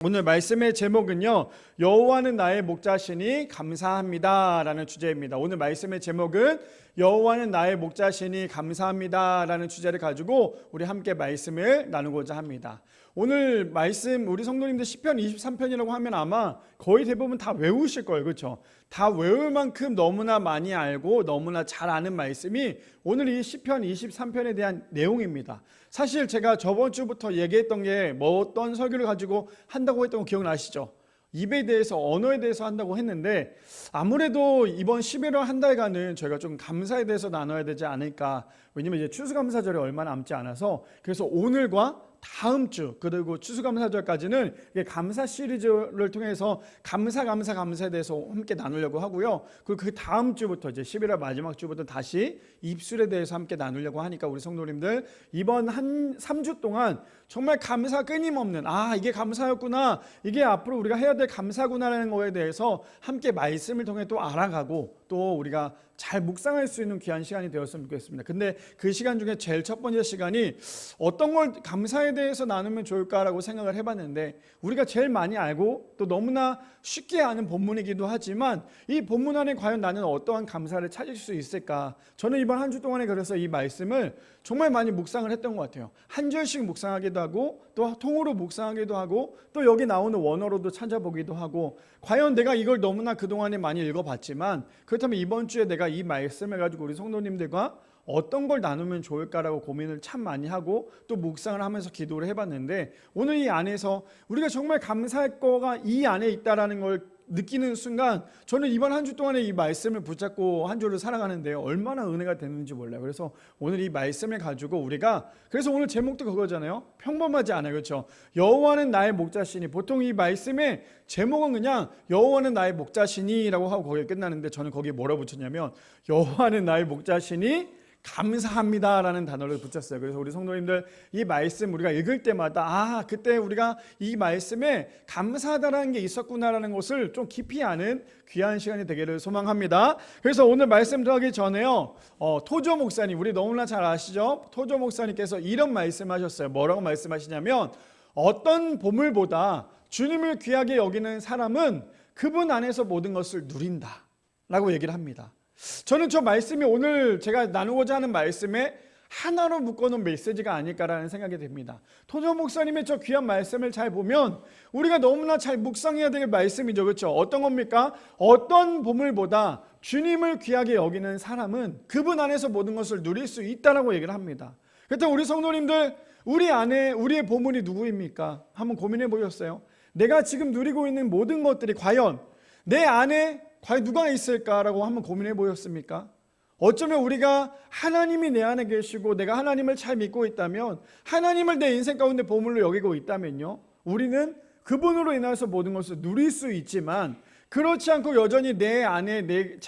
오늘 말씀의 제목은요, 여호와는 나의 목자시니 감사합니다 라는 주제입니다. 오늘 말씀의 제목은 여호와는 나의 목자시니 감사합니다 라는 주제를 가지고 우리 함께 말씀을 나누고자 합니다. 오늘 말씀 우리 성도님들 시편 23편이라고 하면 아마 거의 대부분 다 외우실 거예요. 그렇죠? 다 외울 만큼 너무나 많이 알고 너무나 잘 아는 말씀이 오늘 이 시편 23편에 대한 내용입니다. 사실 제가 저번 주부터 얘기했던 게 뭐 어떤 설교를 가지고 한다고 했던 거 기억나시죠? 입에 대해서, 언어에 대해서 한다고 했는데 아무래도 이번 11월 한 달간은 저희가 좀 감사에 대해서 나눠야 되지 않을까. 왜냐면 이제 추수감사절이 얼마 남지 않아서, 그래서 오늘과 다음 주 그리고 추수감사절까지는 감사 시리즈를 통해서 감사에 대해서 함께 나누려고 하고요. 그리고 그 다음 주부터 이제 11월 마지막 주부터 다시 입술에 대해서 함께 나누려고 하니까 우리 성도님들 이번 한 3주 동안 정말 감사 끊임없는, 이게 감사였구나, 이게 앞으로 우리가 해야 될 감사구나라는 거에 대해서 함께 말씀을 통해 또 알아가고 또 우리가 잘 묵상할 수 있는 귀한 시간이 되었으면 좋겠습니다. 근데 그 시간 중에 제일 첫 번째 시간이 어떤 걸 감사에 대해서 나누면 좋을까라고 생각을 해봤는데, 우리가 제일 많이 알고 또 너무나 쉽게 아는 본문이기도 하지만 이 본문 안에 과연 나는 어떠한 감사를 찾을 수 있을까? 저는 이번 한 주 동안에 그래서 이 말씀을 정말 많이 묵상을 했던 것 같아요. 한 절씩 묵상하기도 하고 또 통으로 묵상하기도 하고 또 여기 나오는 원어로도 찾아보기도 하고, 과연 내가 이걸 너무나 그동안에 많이 읽어봤지만 그렇다면 이번 주에 내가 이 말씀을 가지고 우리 성도님들과 어떤 걸 나누면 좋을까라고 고민을 참 많이 하고 또 묵상을 하면서 기도를 해봤는데, 오늘 이 안에서 우리가 정말 감사할 거가 이 안에 있다라는 걸 느끼는 순간 저는 이번 한 주 동안에 이 말씀을 붙잡고 한 주를 살아가는데요, 얼마나 은혜가 되는지 몰라요. 그래서 오늘 이 말씀을 가지고 우리가, 그래서 오늘 제목도 그거잖아요. 평범하지 않아요. 그렇죠? 여호와는 나의 목자시니, 보통 이 말씀의 제목은 그냥 여호와는 나의 목자시니라고 하고 거기에 끝나는데, 저는 거기에 뭐라 붙였냐면 여호와는 나의 목자시니 감사합니다라는 단어를 붙였어요. 그래서 우리 성도님들 이 말씀 우리가 읽을 때마다 그때 우리가 이 말씀에 감사하다라는 게 있었구나라는 것을 좀 깊이 아는 귀한 시간이 되기를 소망합니다. 그래서 오늘 말씀 들어가기 전에요, 토조 목사님, 우리 너무나 잘 아시죠? 토조 목사님께서 이런 말씀하셨어요. 뭐라고 말씀하시냐면, 어떤 보물보다 주님을 귀하게 여기는 사람은 그분 안에서 모든 것을 누린다 라고 얘기를 합니다. 저는 저 말씀이 오늘 제가 나누고자 하는 말씀에 하나로 묶어놓은 메시지가 아닐까라는 생각이 듭니다. 토조 목사님의 저 귀한 말씀을 잘 보면 우리가 너무나 잘 묵상해야 될 말씀이죠. 그렇죠? 어떤 겁니까? 어떤 보물보다 주님을 귀하게 여기는 사람은 그분 안에서 모든 것을 누릴 수 있다라고 얘기를 합니다. 그렇다면 우리 성도님들, 우리 안에 우리의 보물이 누구입니까? 한번 고민해 보셨어요? 내가 지금 누리고 있는 모든 것들이 과연 내 안에 과연 누가 있을까라고 한번 고민해 보셨습니까? 어쩌면 우리가 하나님이 내 안에 계시고 내가 하나님을 잘 믿고 있다면, 하나님을 내 인생 가운데 보물로 여기고 있다면요, 우리는 그분으로 인해서 모든 것을 누릴 수 있지만, 그렇지 않고 여전히 내 안에 내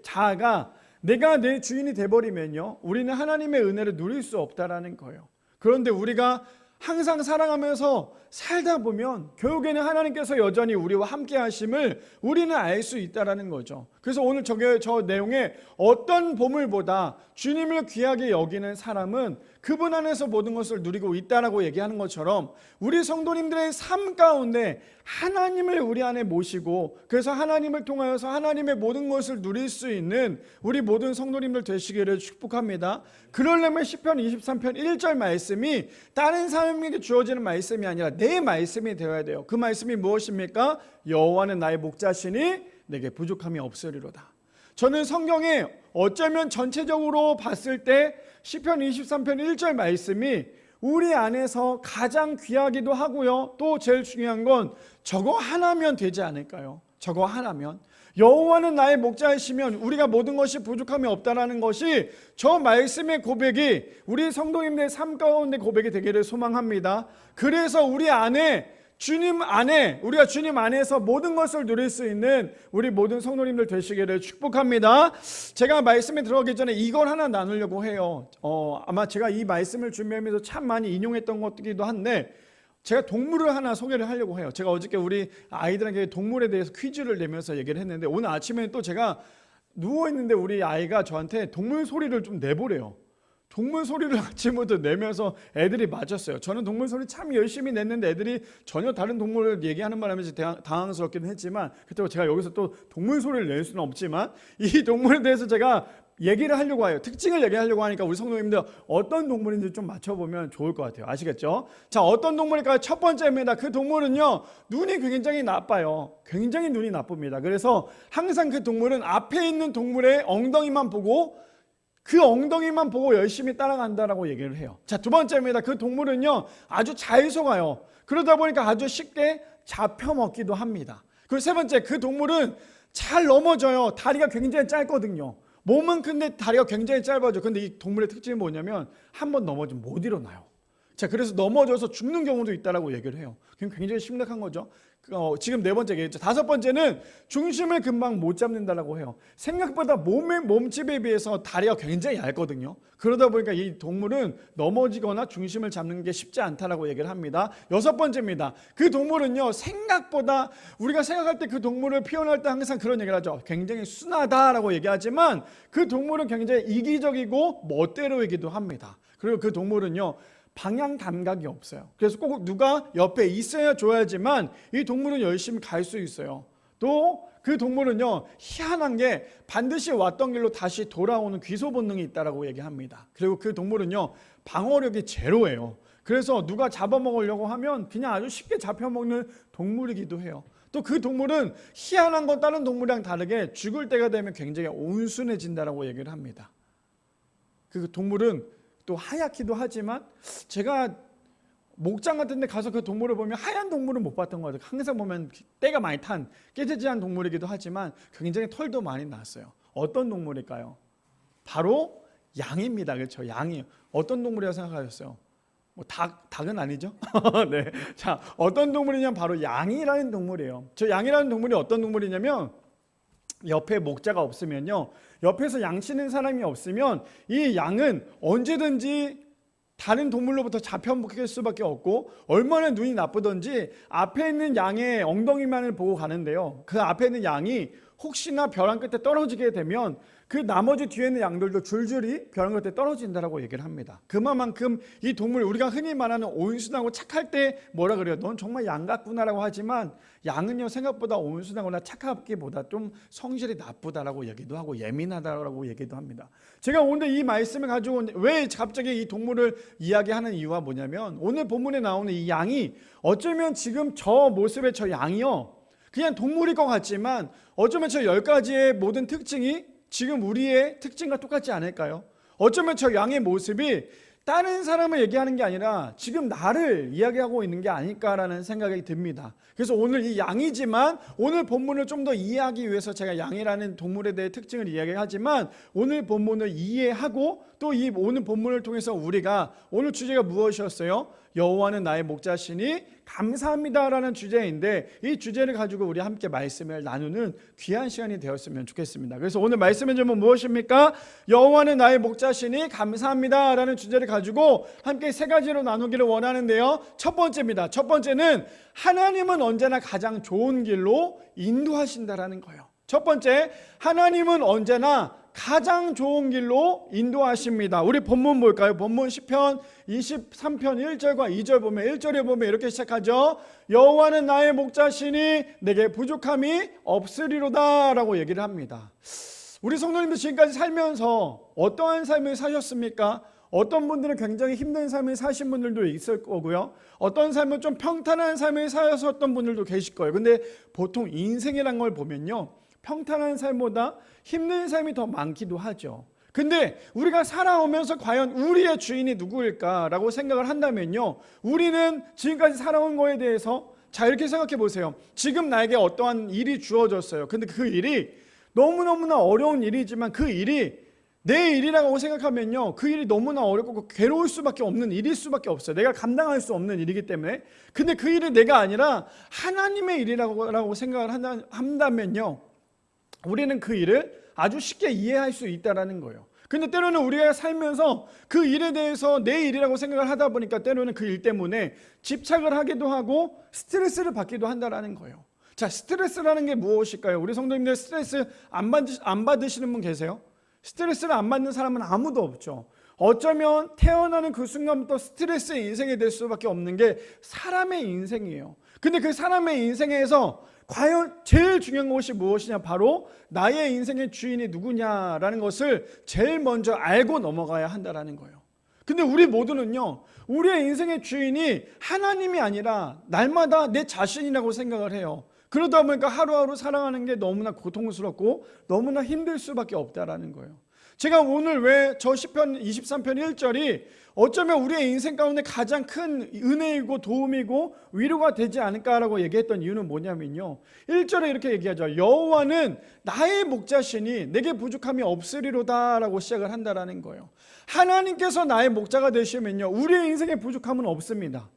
자아가 내가 내 주인이 돼버리면요, 우리는 하나님의 은혜를 누릴 수 없다라는 거예요. 그런데 우리가 항상 사랑하면서 살다 보면 결국에는 하나님께서 여전히 우리와 함께 하심을 우리는 알 수 있다라는 거죠. 그래서 오늘 저 내용에 어떤 보물보다 주님을 귀하게 여기는 사람은 그분 안에서 모든 것을 누리고 있다라고 얘기하는 것처럼, 우리 성도님들의 삶 가운데 하나님을 우리 안에 모시고 그래서 하나님을 통하여서 하나님의 모든 것을 누릴 수 있는 우리 모든 성도님들 되시기를 축복합니다. 그러려면 시편 23편 1절 말씀이 다른 사람에게 주어지는 말씀이 아니라 내 말씀이 되어야 돼요. 그 말씀이 무엇입니까? 여호와는 나의 목자시니 내게 부족함이 없으리로다. 저는 성경에 어쩌면 전체적으로 봤을 때 시편 23편 1절 말씀이 우리 안에서 가장 귀하기도 하고요, 또 제일 중요한 건 저거 하나면 되지 않을까요? 저거 하나면, 여호와는 나의 목자이시면 우리가 모든 것이 부족함이 없다라는 것이 저 말씀의 고백이 우리 성도님들의 삶 가운데 고백이 되기를 소망합니다. 그래서 우리 안에 우리가 주님 안에서 모든 것을 누릴 수 있는 우리 모든 성도님들 되시기를 축복합니다. 제가 말씀에 들어가기 전에 이걸 하나 나누려고 해요. 아마 제가 이 말씀을 준비하면서 참 많이 인용했던 것이기도 한데, 제가 동물을 하나 소개를 하려고 해요. 제가 어저께 우리 아이들에게 동물에 대해서 퀴즈를 내면서 얘기를 했는데, 오늘 아침에 또 제가 누워있는데 우리 아이가 저한테 동물 소리를 좀 내보래요. 동물 소리를 아침부터 내면서 애들이 맞았어요. 저는 동물 소리 참 열심히 냈는데 애들이 전혀 다른 동물을 얘기하는 바람에 당황스럽긴 했지만, 그렇다고 제가 여기서 또 동물 소리를 낼 수는 없지만 이 동물에 대해서 제가 얘기를 하려고 해요. 특징을 얘기하려고 하니까 우리 성도님들 어떤 동물인지 좀 맞춰보면 좋을 것 같아요. 아시겠죠? 자, 어떤 동물일까요? 첫 번째입니다. 그 동물은요, 눈이 굉장히 나빠요. 굉장히 눈이 나쁩니다. 그래서 항상 그 동물은 앞에 있는 동물의 엉덩이만 보고 그 엉덩이만 보고 열심히 따라간다라고 얘기를 해요. 자, 두 번째입니다. 그 동물은요, 아주 잘 속아요. 그러다 보니까 아주 쉽게 잡혀먹기도 합니다. 그리고 세 번째, 그 동물은 잘 넘어져요. 다리가 굉장히 짧거든요. 몸은 큰데 다리가 굉장히 짧아져. 근데 이 동물의 특징이 뭐냐면 한 번 넘어지면 못 일어나요. 자, 그래서 넘어져서 죽는 경우도 있다라고 얘기를 해요. 굉장히 심각한 거죠. 지금 네 번째 얘기했죠. 다섯 번째는 중심을 금방 못 잡는다라고 해요. 생각보다 몸집에 비해서 다리가 굉장히 얇거든요. 그러다 보니까 이 동물은 넘어지거나 중심을 잡는 게 쉽지 않다라고 얘기를 합니다. 여섯 번째입니다. 그 동물은요, 생각보다 우리가 생각할 때 그 동물을 표현할 때 항상 그런 얘기를 하죠. 굉장히 순하다라고 얘기하지만 그 동물은 굉장히 이기적이고 멋대로이기도 합니다. 그리고 그 동물은요, 방향 감각이 없어요. 그래서 꼭 누가 옆에 있어야 줘야지만 이 동물은 열심히 갈 수 있어요. 또 그 동물은요, 희한한 게 반드시 왔던 길로 다시 돌아오는 귀소 본능이 있다라고 얘기합니다. 그리고 그 동물은요, 방어력이 제로예요. 그래서 누가 잡아먹으려고 하면 그냥 아주 쉽게 잡혀먹는 동물이기도 해요. 또 그 동물은 희한한 건 다른 동물이랑 다르게 죽을 때가 되면 굉장히 온순해진다라고 얘기를 합니다. 그 동물은 또 하얗기도 하지만, 제가 목장 같은 데 가서 그 동물을 보면 하얀 동물은 못 봤던 것 같아요. 항상 보면 때가 많이 탄 깨지지한 동물이기도 하지만 굉장히 털도 많이 났어요. 어떤 동물일까요? 바로 양입니다. 그렇죠? 양이에요. 어떤 동물이라고 생각하셨어요? 뭐 닭은 아니죠? 네. 자, 어떤 동물이냐면 바로 양이라는 동물이에요. 저 양이라는 동물이 어떤 동물이냐면, 옆에 목자가 없으면요, 옆에서 양 치는 사람이 없으면 이 양은 언제든지 다른 동물로부터 잡혀먹힐 수밖에 없고, 얼마나 눈이 나쁘든지 앞에 있는 양의 엉덩이만을 보고 가는데요, 그 앞에 있는 양이 혹시나 벼랑 끝에 떨어지게 되면 그 나머지 뒤에 있는 양들도 줄줄이 벼랑 끝에 떨어진다라고 얘기를 합니다. 그만큼 이 동물, 우리가 흔히 말하는 온순하고 착할 때 뭐라 그래요? 넌 정말 양 같구나라고 하지만, 양은요, 생각보다 온순하거나 착하기보다 좀 성질이 나쁘다라고 얘기도 하고 예민하다라고 얘기도 합니다. 제가 오늘 이 말씀을 가지고 왜 갑자기 이 동물을 이야기하는 이유가 뭐냐면, 오늘 본문에 나오는 이 양이 어쩌면 지금 저 모습의 저 양이요, 그냥 동물일 것 같지만 어쩌면 저 10가지의 모든 특징이 지금 우리의 특징과 똑같지 않을까요? 어쩌면 저 양의 모습이 다른 사람을 얘기하는 게 아니라 지금 나를 이야기하고 있는 게 아닐까라는 생각이 듭니다. 그래서 오늘 이 양이지만, 오늘 본문을 좀 더 이해하기 위해서 제가 양이라는 동물에 대해 특징을 이야기하지만, 오늘 본문을 이해하고 또 이 오늘 본문을 통해서 우리가, 오늘 주제가 무엇이었어요? 여호와는 나의 목자시니 감사합니다라는 주제인데, 이 주제를 가지고 우리 함께 말씀을 나누는 귀한 시간이 되었으면 좋겠습니다. 그래서 오늘 말씀의 제목은 무엇입니까? 여호와는 나의 목자시니 감사합니다라는 주제를 가지고 함께 세 가지로 나누기를 원하는데요, 첫 번째입니다. 첫 번째는 하나님은 언제나 가장 좋은 길로 인도하신다라는 거예요. 첫 번째, 하나님은 언제나 가장 좋은 길로 인도하십니다. 우리 본문 볼까요? 본문 시편 23편 1절과 2절 보면, 1절에 보면 이렇게 시작하죠. 여호와는 나의 목자시니 내게 부족함이 없으리로다 라고 얘기를 합니다. 우리 성도님들 지금까지 살면서 어떠한 삶을 사셨습니까? 어떤 분들은 굉장히 힘든 삶을 사신 분들도 있을 거고요, 어떤 삶은 좀 평탄한 삶을 사셨던 분들도 계실 거예요. 근데 보통 인생이란 걸 보면요, 평탄한 삶보다 힘든 삶이 더 많기도 하죠. 근데 우리가 살아오면서 과연 우리의 주인이 누구일까라고 생각을 한다면요, 우리는 지금까지 살아온 거에 대해서 자, 이렇게 생각해 보세요. 지금 나에게 어떠한 일이 주어졌어요. 근데 그 일이 너무너무나 어려운 일이지만, 그 일이 내 일이라고 생각하면요, 그 일이 너무나 어렵고 괴로울 수밖에 없는 일일 수밖에 없어요. 내가 감당할 수 없는 일이기 때문에. 근데 그 일이 내가 아니라 하나님의 일이라고 생각을 한다면요, 우리는 그 일을 아주 쉽게 이해할 수 있다는 거예요. 근데 때로는 우리가 살면서 그 일에 대해서 내 일이라고 생각을 하다 보니까 때로는 그 일 때문에 집착을 하기도 하고 스트레스를 받기도 한다는 거예요. 자, 스트레스라는 게 무엇일까요? 우리 성도님들 스트레스 안 받으시는 분 계세요? 스트레스를 안 받는 사람은 아무도 없죠. 어쩌면 태어나는 그 순간부터 스트레스의 인생이 될 수밖에 없는 게 사람의 인생이에요. 근데 그 사람의 인생에서 과연 제일 중요한 것이 무엇이냐? 바로 나의 인생의 주인이 누구냐라는 것을 제일 먼저 알고 넘어가야 한다라는 거예요. 근데 우리 모두는요, 우리의 인생의 주인이 하나님이 아니라 날마다 내 자신이라고 생각을 해요. 그러다 보니까 하루하루 살아가는 게 너무나 고통스럽고 너무나 힘들 수밖에 없다라는 거예요. 제가 오늘 왜 저 시편 23편 1절이 어쩌면 우리의 인생 가운데 가장 큰 은혜이고 도움이고 위로가 되지 않을까라고 얘기했던 이유는 뭐냐면요, 1절에 이렇게 얘기하죠. 여호와는 나의 목자시니 내게 부족함이 없으리로다 라고 시작을 한다라는 거예요. 하나님께서 나의 목자가 되시면요, 우리의 인생에 부족함은 없습니다.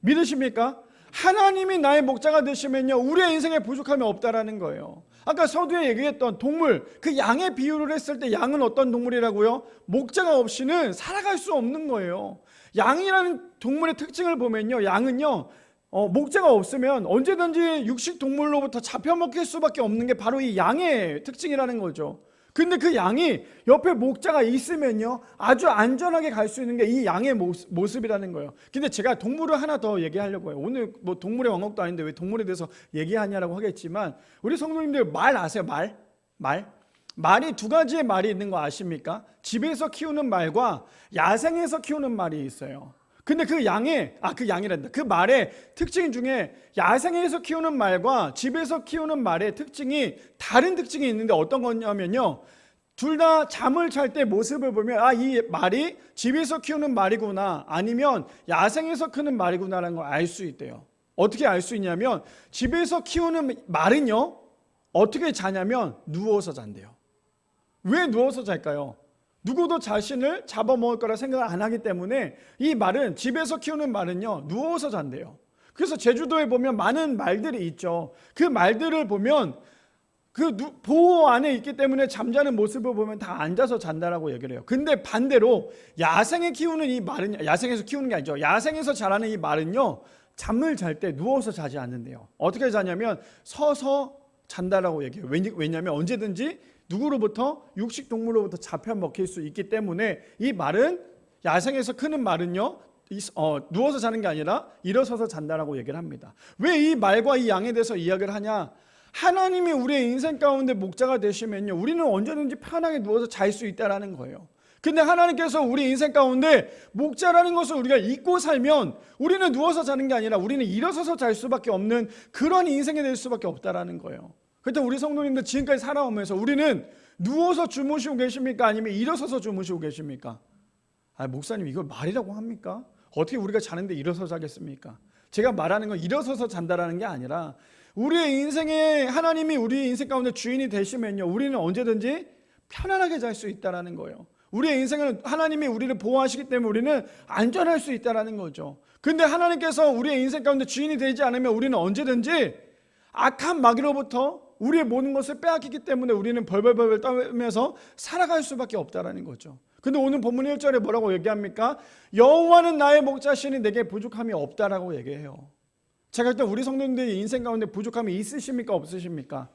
믿으십니까? 하나님이 나의 목자가 되시면요, 우리의 인생에 부족함이 없다라는 거예요. 아까 서두에 얘기했던 동물, 그 양의 비유를 했을 때 양은 어떤 동물이라고요? 목자가 없이는 살아갈 수 없는 거예요. 양이라는 동물의 특징을 보면요, 양은요, 목자가 없으면 언제든지 육식 동물로부터 잡혀먹힐 수밖에 없는 게 바로 이 양의 특징이라는 거죠. 근데 그 양이 옆에 목자가 있으면요, 아주 안전하게 갈 수 있는 게 이 양의 모습이라는 거예요. 근데 제가 동물을 하나 더 얘기하려고 해요. 오늘 뭐 동물의 왕국도 아닌데 왜 동물에 대해서 얘기하냐라고 하겠지만, 우리 성도님들 말 아세요? 말이 두 가지의 말이 있는 거 아십니까? 집에서 키우는 말과 야생에서 키우는 말이 있어요. 근데 그 말의 특징 중에 야생에서 키우는 말과 집에서 키우는 말의 특징이 다른 특징이 있는데 어떤 거냐면요, 둘 다 잠을 잘 때 모습을 보면 이 말이 집에서 키우는 말이구나, 아니면 야생에서 크는 말이구나라는 걸 알 수 있대요. 어떻게 알 수 있냐면, 집에서 키우는 말은요, 어떻게 자냐면 누워서 잔대요. 왜 누워서 잘까요? 누구도 자신을 잡아먹을 거라 생각을 안 하기 때문에 이 말은, 집에서 키우는 말은요, 누워서 잔대요. 그래서 제주도에 보면 많은 말들이 있죠. 그 말들을 보면 그 보호 안에 있기 때문에 잠자는 모습을 보면 다 앉아서 잔다라고 얘기를 해요. 근데 반대로 야생에 키우는 이 말은, 야생에서 키우는 게 아니죠, 야생에서 자라는 이 말은요, 잠을 잘 때 누워서 자지 않는데요. 어떻게 자냐면 서서 잔다라고 얘기해요. 왜냐하면 언제든지 누구로부터, 육식 동물로부터 잡혀 먹힐 수 있기 때문에 이 말은, 야생에서 크는 말은요, 누워서 자는 게 아니라 일어서서 잔다라고 얘기를 합니다. 왜 이 말과 이 양에 대해서 이야기를 하냐? 하나님이 우리의 인생 가운데 목자가 되시면요, 우리는 언제든지 편하게 누워서 잘 수 있다라는 거예요. 근데 하나님께서 우리 인생 가운데 목자라는 것을 우리가 잊고 살면 우리는 누워서 자는 게 아니라 우리는 일어서서 잘 수밖에 없는 그런 인생이 될 수밖에 없다라는 거예요. 그때 우리 성도님들 지금까지 살아오면서 우리는 누워서 주무시고 계십니까? 아니면 일어서서 주무시고 계십니까? 목사님, 이걸 말이라고 합니까? 어떻게 우리가 자는데 일어서 자겠습니까? 제가 말하는 건 일어서서 잔다라는 게 아니라, 우리의 인생에 하나님이 우리 인생 가운데 주인이 되시면요, 우리는 언제든지 편안하게 잘 수 있다라는 거예요. 우리의 인생은 하나님이 우리를 보호하시기 때문에 우리는 안전할 수 있다라는 거죠. 근데 하나님께서 우리의 인생 가운데 주인이 되지 않으면 우리는 언제든지 악한 마귀로부터 우리의 모든 것을 빼앗기기 때문에 우리는 벌벌벌 떨면서 살아갈 수밖에 없다라는 거죠. 근데 오늘 본문 1절에 뭐라고 얘기합니까? 여호와는 나의 목자시니 내게 부족함이 없다라고 얘기해요. 제가 일단 우리 성도님들의 인생 가운데 부족함이 있으십니까? 없으십니까?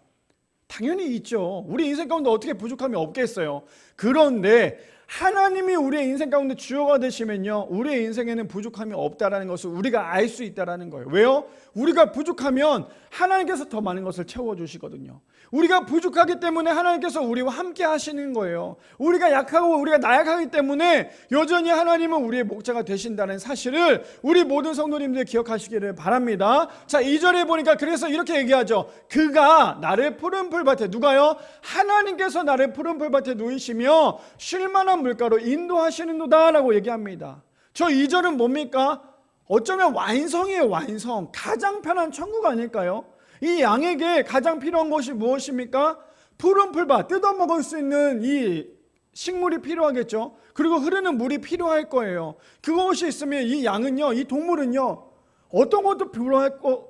당연히 있죠. 우리 인생 가운데 어떻게 부족함이 없겠어요. 그런데 하나님이 우리의 인생 가운데 주요가 되시면요, 우리의 인생에는 부족함이 없다라는 것을 우리가 알 수 있다라는 거예요. 왜요? 우리가 부족하면 하나님께서 더 많은 것을 채워주시거든요. 우리가 부족하기 때문에 하나님께서 우리와 함께 하시는 거예요. 우리가 약하고 우리가 나약하기 때문에 여전히 하나님은 우리의 목자가 되신다는 사실을 우리 모든 성도님들 기억하시기를 바랍니다. 자, 2절에 보니까 그래서 이렇게 얘기하죠. 그가 나를 푸른 풀밭에, 누가요? 하나님께서 나를 푸른 풀밭에 누이시며 쉴만한 물가로 인도하시는도다 라고 얘기합니다. 저 2절은 뭡니까? 어쩌면 완성이에요. 완성. 가장 편한 천국 아닐까요? 이 양에게 가장 필요한 것이 무엇입니까? 푸른 풀밭, 뜯어먹을 수 있는 이 식물이 필요하겠죠. 그리고 흐르는 물이 필요할 거예요. 그것이 있으면 이 양은요, 이 동물은요, 어떤 것도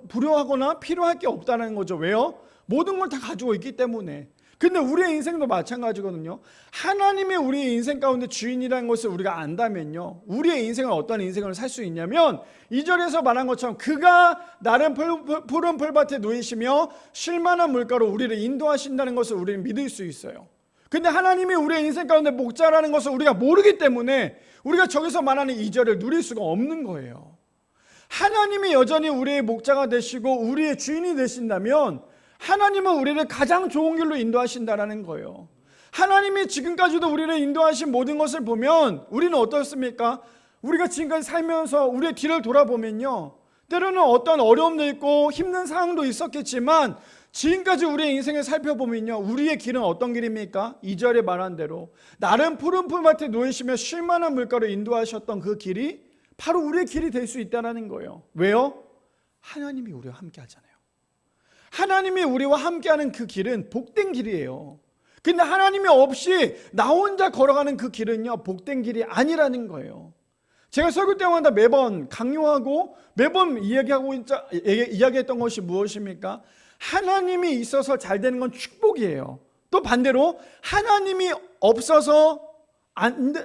불효하거나 필요할 게 없다는 거죠. 왜요? 모든 걸 다 가지고 있기 때문에. 근데 우리의 인생도 마찬가지거든요. 하나님이 우리의 인생 가운데 주인이라는 것을 우리가 안다면요, 우리의 인생은 어떤 인생을 살 수 있냐면 2절에서 말한 것처럼 그가 나를 푸른 풀밭에 누이시며 쉴만한 물가로 우리를 인도하신다는 것을 우리는 믿을 수 있어요. 근데 하나님이 우리의 인생 가운데 목자라는 것을 우리가 모르기 때문에 우리가 저기서 말하는 2절을 누릴 수가 없는 거예요. 하나님이 여전히 우리의 목자가 되시고 우리의 주인이 되신다면 하나님은 우리를 가장 좋은 길로 인도하신다라는 거예요. 하나님이 지금까지도 우리를 인도하신 모든 것을 보면 우리는 어떻습니까? 우리가 지금까지 살면서 우리의 뒤를 돌아보면요, 때로는 어떤 어려움도 있고 힘든 상황도 있었겠지만 지금까지 우리의 인생을 살펴보면요, 우리의 길은 어떤 길입니까? 2절에 말한 대로 나름 푸른 풀밭에 놓이시며 쉴만한 물가로 인도하셨던 그 길이 바로 우리의 길이 될 수 있다는 거예요. 왜요? 하나님이 우리와 함께 하잖아요. 하나님이 우리와 함께하는 그 길은 복된 길이에요. 근데 하나님이 없이 나 혼자 걸어가는 그 길은요, 복된 길이 아니라는 거예요. 제가 설교 때마다 매번 강요하고 매번 이야기했던 것이 무엇입니까? 하나님이 있어서 잘 되는 건 축복이에요. 또 반대로 하나님이 없어서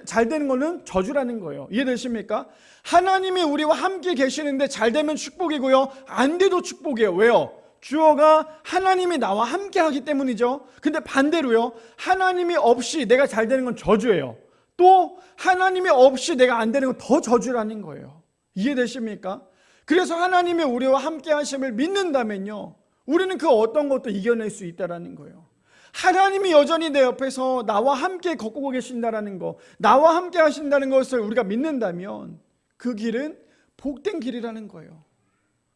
잘 되는 것은 저주라는 거예요. 이해되십니까? 하나님이 우리와 함께 계시는데 잘 되면 축복이고요, 안 돼도 축복이에요. 왜요? 주어가 하나님이 나와 함께 하기 때문이죠. 근데 반대로요, 하나님이 없이 내가 잘 되는 건 저주예요. 또 하나님이 없이 내가 안 되는 건 더 저주라는 거예요. 이해되십니까? 그래서 하나님이 우리와 함께 하심을 믿는다면요, 우리는 그 어떤 것도 이겨낼 수 있다는 거예요. 하나님이 여전히 내 옆에서 나와 함께 걷고 계신다는 거, 나와 함께 하신다는 것을 우리가 믿는다면 그 길은 복된 길이라는 거예요.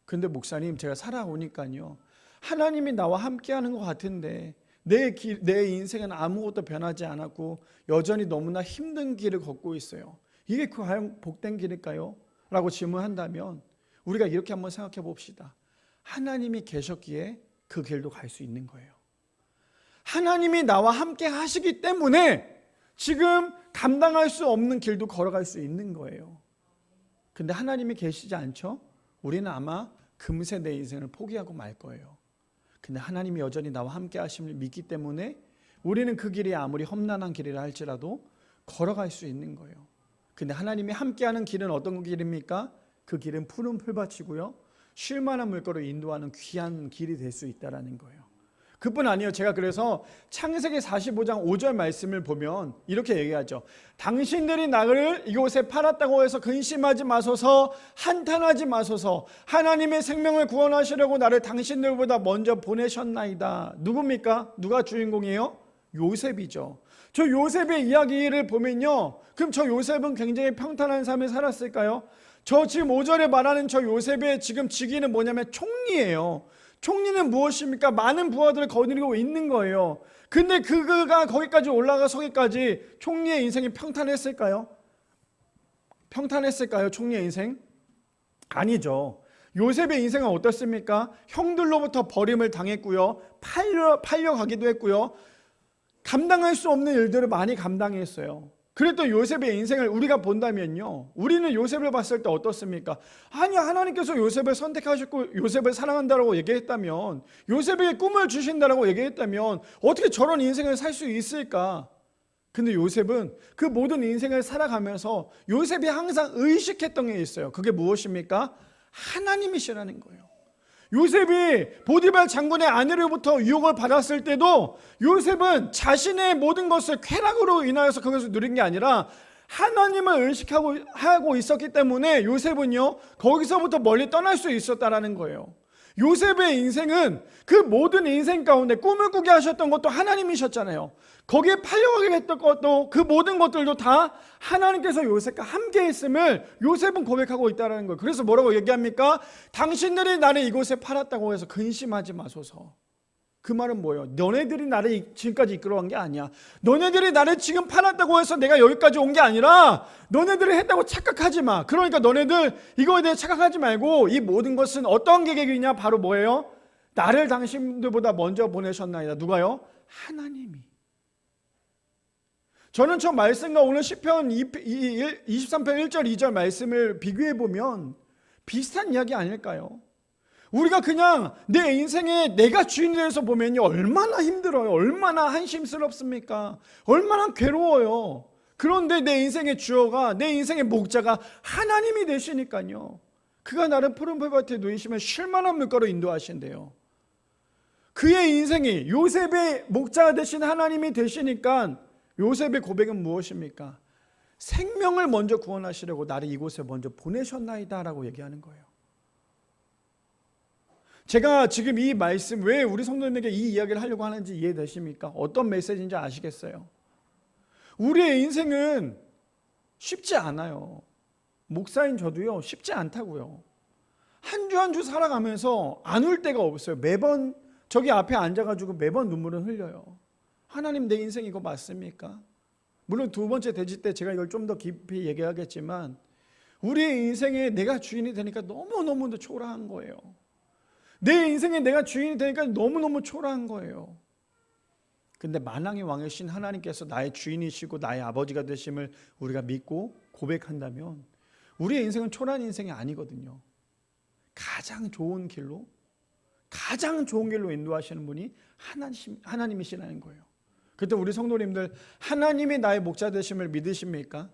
근데 목사님, 제가 살아오니까요, 하나님이 나와 함께 하는 것 같은데 내 인생은 아무것도 변하지 않았고 여전히 너무나 힘든 길을 걷고 있어요. 이게 과연 복된 길일까요? 라고 질문한다면 우리가 이렇게 한번 생각해 봅시다. 하나님이 계셨기에 그 길도 갈 수 있는 거예요. 하나님이 나와 함께 하시기 때문에 지금 감당할 수 없는 길도 걸어갈 수 있는 거예요. 근데 하나님이 계시지 않죠? 우리는 아마 금세 내 인생을 포기하고 말 거예요. 근데 하나님이 여전히 나와 함께 하심을 믿기 때문에 우리는 그 길이 아무리 험난한 길이라 할지라도 걸어갈 수 있는 거예요. 근데 하나님이 함께하는 길은 어떤 길입니까? 그 길은 푸른 풀밭이고요, 쉴만한 물가로 인도하는 귀한 길이 될 수 있다는 거예요. 그뿐 아니에요. 제가 그래서 창세기 45장 5절 말씀을 보면 이렇게 얘기하죠. 당신들이 나를 이곳에 팔았다고 해서 근심하지 마소서, 한탄하지 마소서. 하나님의 생명을 구원하시려고 나를 당신들보다 먼저 보내셨나이다. 누굽니까? 누가 주인공이에요? 요셉이죠. 저 요셉의 이야기를 보면요, 그럼 저 요셉은 굉장히 평탄한 삶을 살았을까요? 저 지금 5절에 말하는 저 요셉의 지금 직위는 뭐냐면 총리예요. 총리는 무엇입니까? 많은 부하들을 거느리고 있는 거예요. 근데 그가 거기까지 올라가 서기까지 총리의 인생이 평탄했을까요? 평탄했을까요? 총리의 인생? 아니죠. 요셉의 인생은 어떻습니까? 형들로부터 버림을 당했고요, 팔려가기도 했고요, 감당할 수 없는 일들을 많이 감당했어요. 그랬던 요셉의 인생을 우리가 본다면요, 우리는 요셉을 봤을 때 어떻습니까? 아니, 하나님께서 요셉을 선택하셨고 요셉을 사랑한다라고 얘기했다면, 요셉에게 꿈을 주신다라고 얘기했다면 어떻게 저런 인생을 살 수 있을까? 근데 요셉은 그 모든 인생을 살아가면서 요셉이 항상 의식했던 게 있어요. 그게 무엇입니까? 하나님이시라는 거예요. 요셉이 보디발 장군의 아내로부터 유혹을 받았을 때도 요셉은 자신의 모든 것을 쾌락으로 인하여서 거기서 누린 게 아니라 하나님을 의식하고 있었기 때문에 요셉은요, 거기서부터 멀리 떠날 수 있었다라는 거예요. 요셉의 인생은 그 모든 인생 가운데 꿈을 꾸게 하셨던 것도 하나님이셨잖아요. 거기에 팔려가게 했던 것도, 그 모든 것들도 다 하나님께서 요셉과 함께 했음을 요셉은 고백하고 있다는 거예요. 그래서 뭐라고 얘기합니까? 당신들이 나를 이곳에 팔았다고 해서 근심하지 마소서. 그 말은 뭐예요? 너네들이 나를 지금까지 이끌어간 게 아니야. 너네들이 나를 지금 팔았다고 해서 내가 여기까지 온 게 아니라 너네들이 했다고 착각하지 마. 그러니까 너네들 이거에 대해 착각하지 말고 이 모든 것은 어떤 계획이냐? 바로 뭐예요? 나를 당신들보다 먼저 보내셨나이다. 누가요? 하나님이. 저는 저 말씀과 오늘 시편 23편 1절 2절 말씀을 비교해 보면 비슷한 이야기 아닐까요? 우리가 그냥 내 인생에 내가 주인이 돼서 보면요, 얼마나 힘들어요. 얼마나 한심스럽습니까? 얼마나 괴로워요. 그런데 내 인생의 주어가, 내 인생의 목자가 하나님이 되시니까요, 그가 나를 푸른 풀밭에 누이시면 쉴만한 물가로 인도하신대요. 그의 인생이 요셉의 목자가 되신 하나님이 되시니까 요셉의 고백은 무엇입니까? 생명을 먼저 구원하시려고 나를 이곳에 먼저 보내셨나이다 라고 얘기하는 거예요. 제가 지금 이 말씀 왜 우리 성도님에게 이 이야기를 하려고 하는지 이해되십니까? 어떤 메시지인지 아시겠어요? 우리의 인생은 쉽지 않아요. 목사인 저도요, 쉽지 않다고요. 한 주 한 주 살아가면서 안 울 때가 없어요. 매번 저기 앞에 앉아가지고 매번 눈물을 흘려요. 하나님, 내 인생 이거 맞습니까? 물론 두 번째 대지 때 제가 이걸 좀 더 깊이 얘기하겠지만 우리의 인생에 내가 주인이 되니까 너무너무 초라한 거예요. 내 인생에 내가 주인이 되니까 너무너무 초라한 거예요. 근데 만왕의 왕이신 하나님께서 나의 주인이시고 나의 아버지가 되심을 우리가 믿고 고백한다면 우리의 인생은 초라한 인생이 아니거든요. 가장 좋은 길로 인도하시는 분이 하나님이시라는 거예요. 그때 우리 성도님들, 하나님이 나의 목자 되심을 믿으십니까?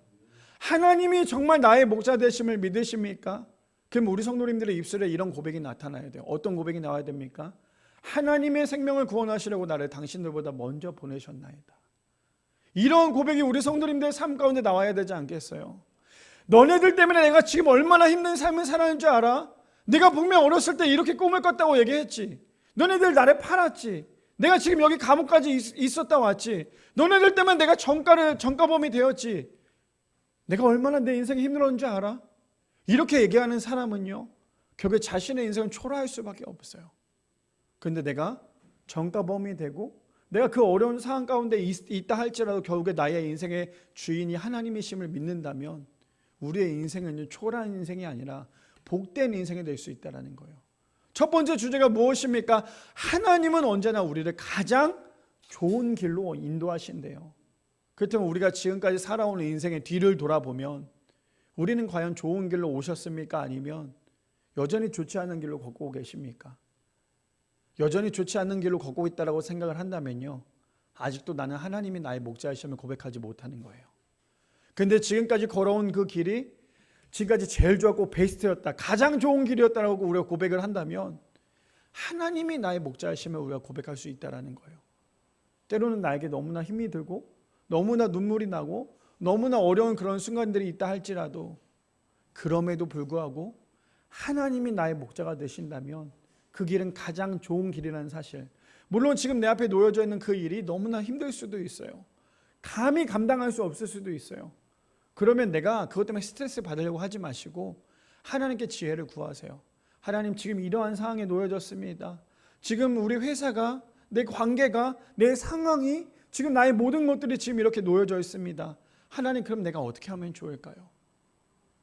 하나님이 정말 나의 목자 되심을 믿으십니까? 그럼 우리 성도님들의 입술에 이런 고백이 나타나야 돼요. 어떤 고백이 나와야 됩니까? 하나님의 생명을 구원하시려고 나를 당신들보다 먼저 보내셨나이다. 이런 고백이 우리 성도님들의 삶 가운데 나와야 되지 않겠어요? 너네들 때문에 내가 지금 얼마나 힘든 삶을 살아가는 줄 알아? 내가 분명 어렸을 때 이렇게 꿈을 꿨다고 얘기했지. 너네들 나를 팔았지. 내가 지금 여기 감옥까지 있었다 왔지. 너네들 때문에 내가 전과범이 되었지. 내가 얼마나 내 인생이 힘들었는지 알아? 이렇게 얘기하는 사람은요, 결국에 자신의 인생은 초라할 수밖에 없어요. 그런데 내가 전과범이 되고 내가 그 어려운 상황 가운데 있다 할지라도 결국에 나의 인생의 주인이 하나님이심을 믿는다면 우리의 인생은 초라한 인생이 아니라 복된 인생이 될 수 있다는 거예요. 첫 번째 주제가 무엇입니까? 하나님은 언제나 우리를 가장 좋은 길로 인도하신대요. 그렇다면 우리가 지금까지 살아오는 인생의 뒤를 돌아보면 우리는 과연 좋은 길로 오셨습니까? 아니면 여전히 좋지 않은 길로 걷고 계십니까? 여전히 좋지 않는 길로 걷고 있다고 생각을 한다면요, 아직도 나는 하나님이 나의 목자이심을 고백하지 못하는 거예요. 근데 지금까지 걸어온 그 길이 지금까지 제일 좋았고 베스트였다, 가장 좋은 길이었다라고 우리가 고백을 한다면 하나님이 나의 목자이심을 우리가 고백할 수 있다는 거예요. 때로는 나에게 너무나 힘이 들고 너무나 눈물이 나고 너무나 어려운 그런 순간들이 있다 할지라도 그럼에도 불구하고 하나님이 나의 목자가 되신다면 그 길은 가장 좋은 길이라는 사실, 물론 지금 내 앞에 놓여져 있는 그 일이 너무나 힘들 수도 있어요. 감히 감당할 수 없을 수도 있어요. 그러면 내가 그것 때문에 스트레스 받으려고 하지 마시고 하나님께 지혜를 구하세요. 하나님, 지금 이러한 상황에 놓여졌습니다. 지금 우리 회사가, 내 관계가, 내 상황이, 지금 나의 모든 것들이 지금 이렇게 놓여져 있습니다. 하나님, 그럼 내가 어떻게 하면 좋을까요?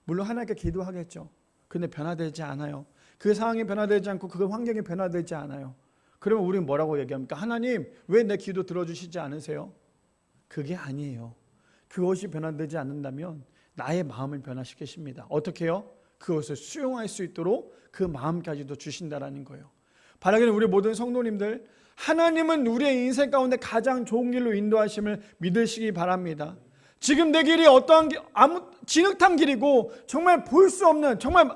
물론 하나님께 기도하겠죠. 근데 변화되지 않아요. 그 상황이 변화되지 않고 그 환경이 변화되지 않아요. 그러면 우리는 뭐라고 얘기합니까? 하나님, 왜 내 기도 들어주시지 않으세요? 그게 아니에요. 그것이 변화되지 않는다면 나의 마음을 변화시키십니다. 어떻게 해요? 그것을 수용할 수 있도록 그 마음까지도 주신다라는 거예요. 바라기는 우리 모든 성도님들, 하나님은 우리의 인생 가운데 가장 좋은 길로 인도하심을 믿으시기 바랍니다. 지금 내 길이 어떠한 진흙탕 길이고 정말 볼 수 없는 정말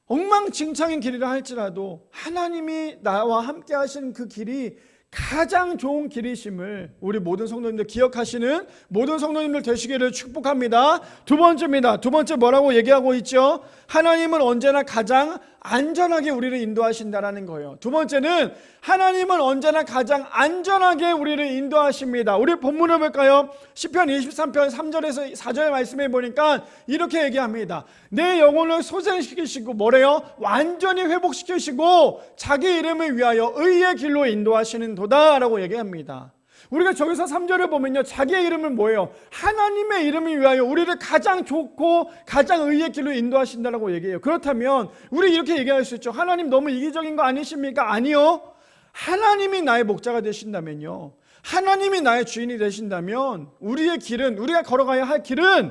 엉망진창인 길이라 할지라도 하나님이 나와 함께 하시는 그 길이 가장 좋은 길이심을 우리 모든 성도님들 기억하시는 모든 성도님들 되시기를 축복합니다. 두 번째입니다. 두 번째 뭐라고 얘기하고 있죠? 하나님은 언제나 가장 안전하게 우리를 인도하신다라는 거예요. 두 번째는 하나님은 언제나 가장 안전하게 우리를 인도하십니다. 우리 본문을 볼까요? 시편 23편 3절에서 4절 말씀해 보니까 이렇게 얘기합니다. 내 영혼을 소생시키시고 뭐래요? 완전히 회복시키시고 자기 이름을 위하여 의의 길로 인도하시는 도다라고 얘기합니다. 우리가 저기서 3절을 보면요, 자기의 이름은 뭐예요? 하나님의 이름을 위하여 우리를 가장 좋고 가장 의의 길로 인도하신다라고 얘기해요. 그렇다면 우리 이렇게 얘기할 수 있죠. 하나님 너무 이기적인 거 아니십니까? 아니요. 하나님이 나의 목자가 되신다면요, 하나님이 나의 주인이 되신다면 우리의 길은, 우리가 걸어가야 할 길은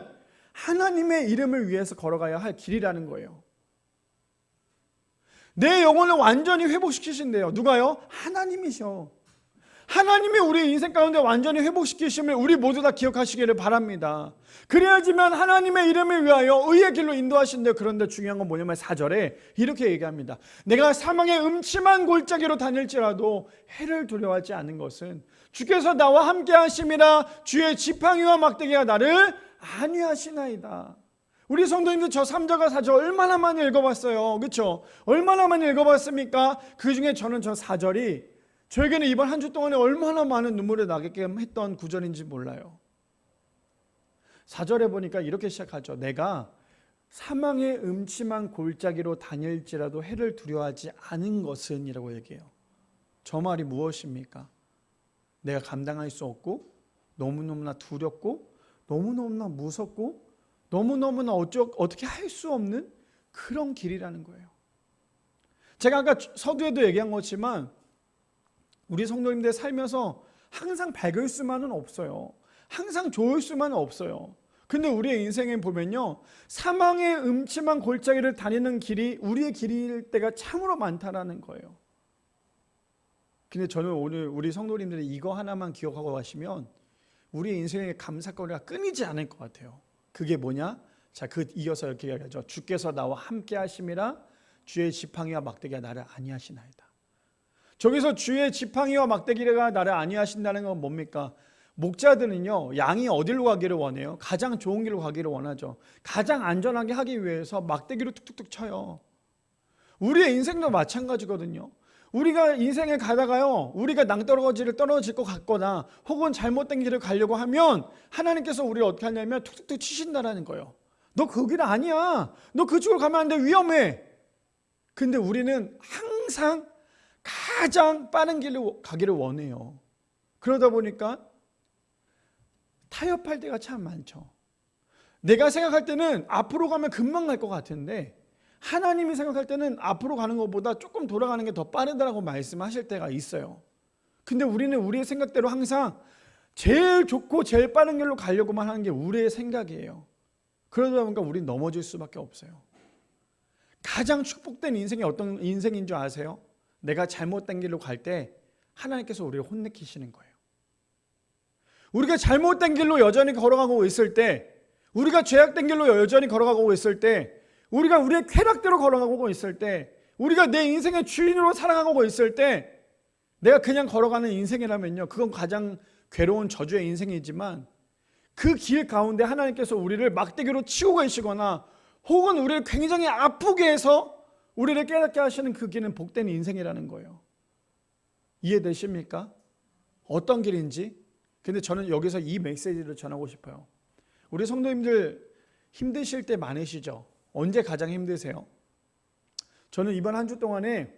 하나님의 이름을 위해서 걸어가야 할 길이라는 거예요. 내 영혼을 완전히 회복시키신대요. 누가요? 하나님이셔. 하나님이 우리 인생 가운데 완전히 회복시키심을 우리 모두 다 기억하시기를 바랍니다. 그래야지만 하나님의 이름을 위하여 의의 길로 인도하신대요. 그런데 중요한 건 뭐냐면 4절에 이렇게 얘기합니다. 내가 사망의 음침한 골짜기로 다닐지라도 해를 두려워하지 않는 것은 주께서 나와 함께 하심이라. 주의 지팡이와 막대기가 나를 안위하시나이다. 우리 성도님들 저 3절과 4절 얼마나 많이 읽어봤어요. 그렇죠? 얼마나 많이 읽어봤습니까? 그 중에 저는 저 4절이 저에게는 이번 한 주 동안에 얼마나 많은 눈물을 나게 했던 구절인지 몰라요. 4절에 보니까 이렇게 시작하죠. 내가 사망의 음침한 골짜기로 다닐지라도 해를 두려워하지 않은 것은 이라고 얘기해요. 저 말이 무엇입니까? 내가 감당할 수 없고 너무너무나 두렵고 너무너무나 무섭고 너무너무나 어떻게 할 수 없는 그런 길이라는 거예요. 제가 아까 서두에도 얘기한 것지만 우리 성도님들 살면서 항상 밝을 수만은 없어요. 항상 좋을 수만은 없어요. 근데 우리의 인생에 보면요, 사망의 음침한 골짜기를 다니는 길이 우리의 길일 때가 참으로 많다라는 거예요. 근데 저는 오늘 우리 성도님들이 이거 하나만 기억하고 가시면 우리의 인생의 감사거리가 끊이지 않을 것 같아요. 그게 뭐냐? 자, 이어서 이렇게 얘기하죠. 주께서 나와 함께 하심이라. 주의 지팡이와 막대기가 나를 안위하시나이다. 저기서 주의 지팡이와 막대기가 나를 안위하신다는 건 뭡니까? 목자들은요, 양이 어디로 가기를 원해요? 가장 좋은 길로 가기를 원하죠. 가장 안전하게 하기 위해서 막대기로 툭툭툭 쳐요. 우리의 인생도 마찬가지거든요. 우리가 인생에 가다가요, 우리가 낭떠러지를 떨어질 것 같거나 혹은 잘못된 길을 가려고 하면 하나님께서 우리를 어떻게 하냐면 툭툭툭 치신다라는 거예요. 너 그 길 아니야. 너 그쪽으로 가면 안 돼. 위험해. 근데 우리는 항상 가장 빠른 길로 가기를 원해요. 그러다 보니까 타협할 때가 참 많죠. 내가 생각할 때는 앞으로 가면 금방 갈 것 같은데 하나님이 생각할 때는 앞으로 가는 것보다 조금 돌아가는 게 더 빠르다라고 말씀하실 때가 있어요. 근데 우리는 우리의 생각대로 항상 제일 좋고 제일 빠른 길로 가려고만 하는 게 우리의 생각이에요. 그러다 보니까 우리는 넘어질 수밖에 없어요. 가장 축복된 인생이 어떤 인생인 줄 아세요? 내가 잘못된 길로 갈 때 하나님께서 우리를 혼내키시는 거예요. 우리가 잘못된 길로 여전히 걸어가고 있을 때, 우리가 죄악된 길로 여전히 걸어가고 있을 때, 우리가 우리의 쾌락대로 걸어가고 있을 때, 우리가 내 인생의 주인으로 살아가고 있을 때, 내가 그냥 걸어가는 인생이라면요, 그건 가장 괴로운 저주의 인생이지만 그 길 가운데 하나님께서 우리를 막대기로 치고 계시거나 혹은 우리를 굉장히 아프게 해서 우리를 깨닫게 하시는 그 길은 복된 인생이라는 거예요. 이해되십니까? 어떤 길인지. 근데 저는 여기서 이 메시지를 전하고 싶어요. 우리 성도님들 힘드실 때 많으시죠? 언제 가장 힘드세요? 저는 이번 한 주 동안에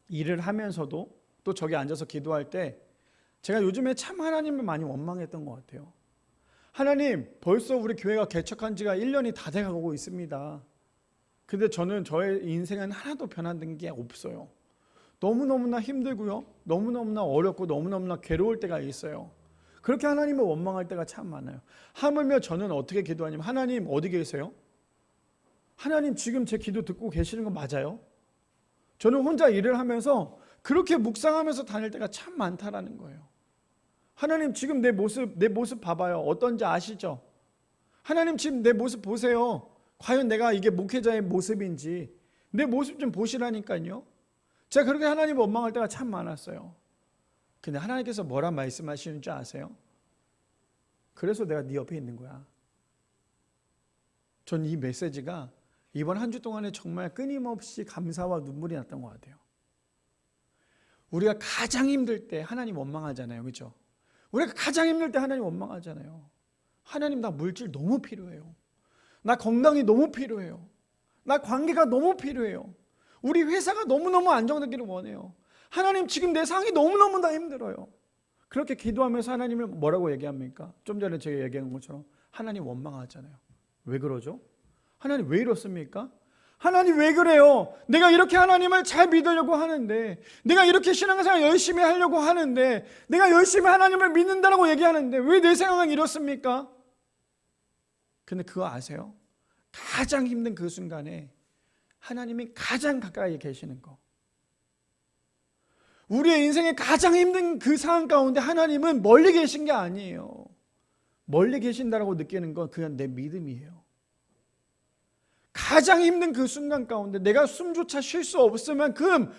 일을 하면서도 또 저기 앉아서 기도할 때 제가 요즘에 참 하나님을 많이 원망했던 것 같아요. 하나님, 벌써 우리 교회가 개척한 지가 1년이 다 돼가고 있습니다. 근데 저는 저의 인생은 하나도 변화된 게 없어요. 너무너무나 힘들고요. 너무너무나 어렵고 너무너무나 괴로울 때가 있어요. 그렇게 하나님을 원망할 때가 참 많아요. 하물며 저는 어떻게 기도하냐면, 하나님 어디 계세요? 하나님 지금 제 기도 듣고 계시는 거 맞아요? 저는 혼자 일을 하면서 그렇게 묵상하면서 다닐 때가 참 많다라는 거예요. 하나님 지금 내 모습 봐봐요. 어떤지 아시죠? 하나님 지금 내 모습 보세요. 과연 내가 이게 목회자의 모습인지 내 모습 좀 보시라니까요. 제가 그렇게 하나님 원망할 때가 참 많았어요. 근데 하나님께서 뭐라 말씀하시는 줄 아세요? 그래서 내가 네 옆에 있는 거야. 전 이 메시지가 이번 한 주 동안에 정말 끊임없이 감사와 눈물이 났던 것 같아요. 우리가 가장 힘들 때 하나님 원망하잖아요. 그렇죠? 우리가 가장 힘들 때 하나님 원망하잖아요. 하나님, 나 물질 너무 필요해요. 나 건강이 너무 필요해요. 나 관계가 너무 필요해요. 우리 회사가 너무너무 안정되기를 원해요. 하나님, 지금 내 상황이 너무너무 다 힘들어요. 그렇게 기도하면서 하나님을 뭐라고 얘기합니까? 좀 전에 제가 얘기한 것처럼 하나님 원망하잖아요. 왜 그러죠? 하나님 왜 이렇습니까? 하나님 왜 그래요? 내가 이렇게 하나님을 잘 믿으려고 하는데, 내가 이렇게 신앙생활 열심히 하려고 하는데, 내가 열심히 하나님을 믿는다라고 얘기하는데 왜 내 상황은 이렇습니까? 근데 그거 아세요? 가장 힘든 그 순간에 하나님이 가장 가까이 계시는 거. 우리의 인생에 가장 힘든 그 상황 가운데 하나님은 멀리 계신 게 아니에요. 멀리 계신다라고 느끼는 건 그냥 내 믿음이에요. 가장 힘든 그 순간 가운데 내가 숨조차 쉴 수 없을 만큼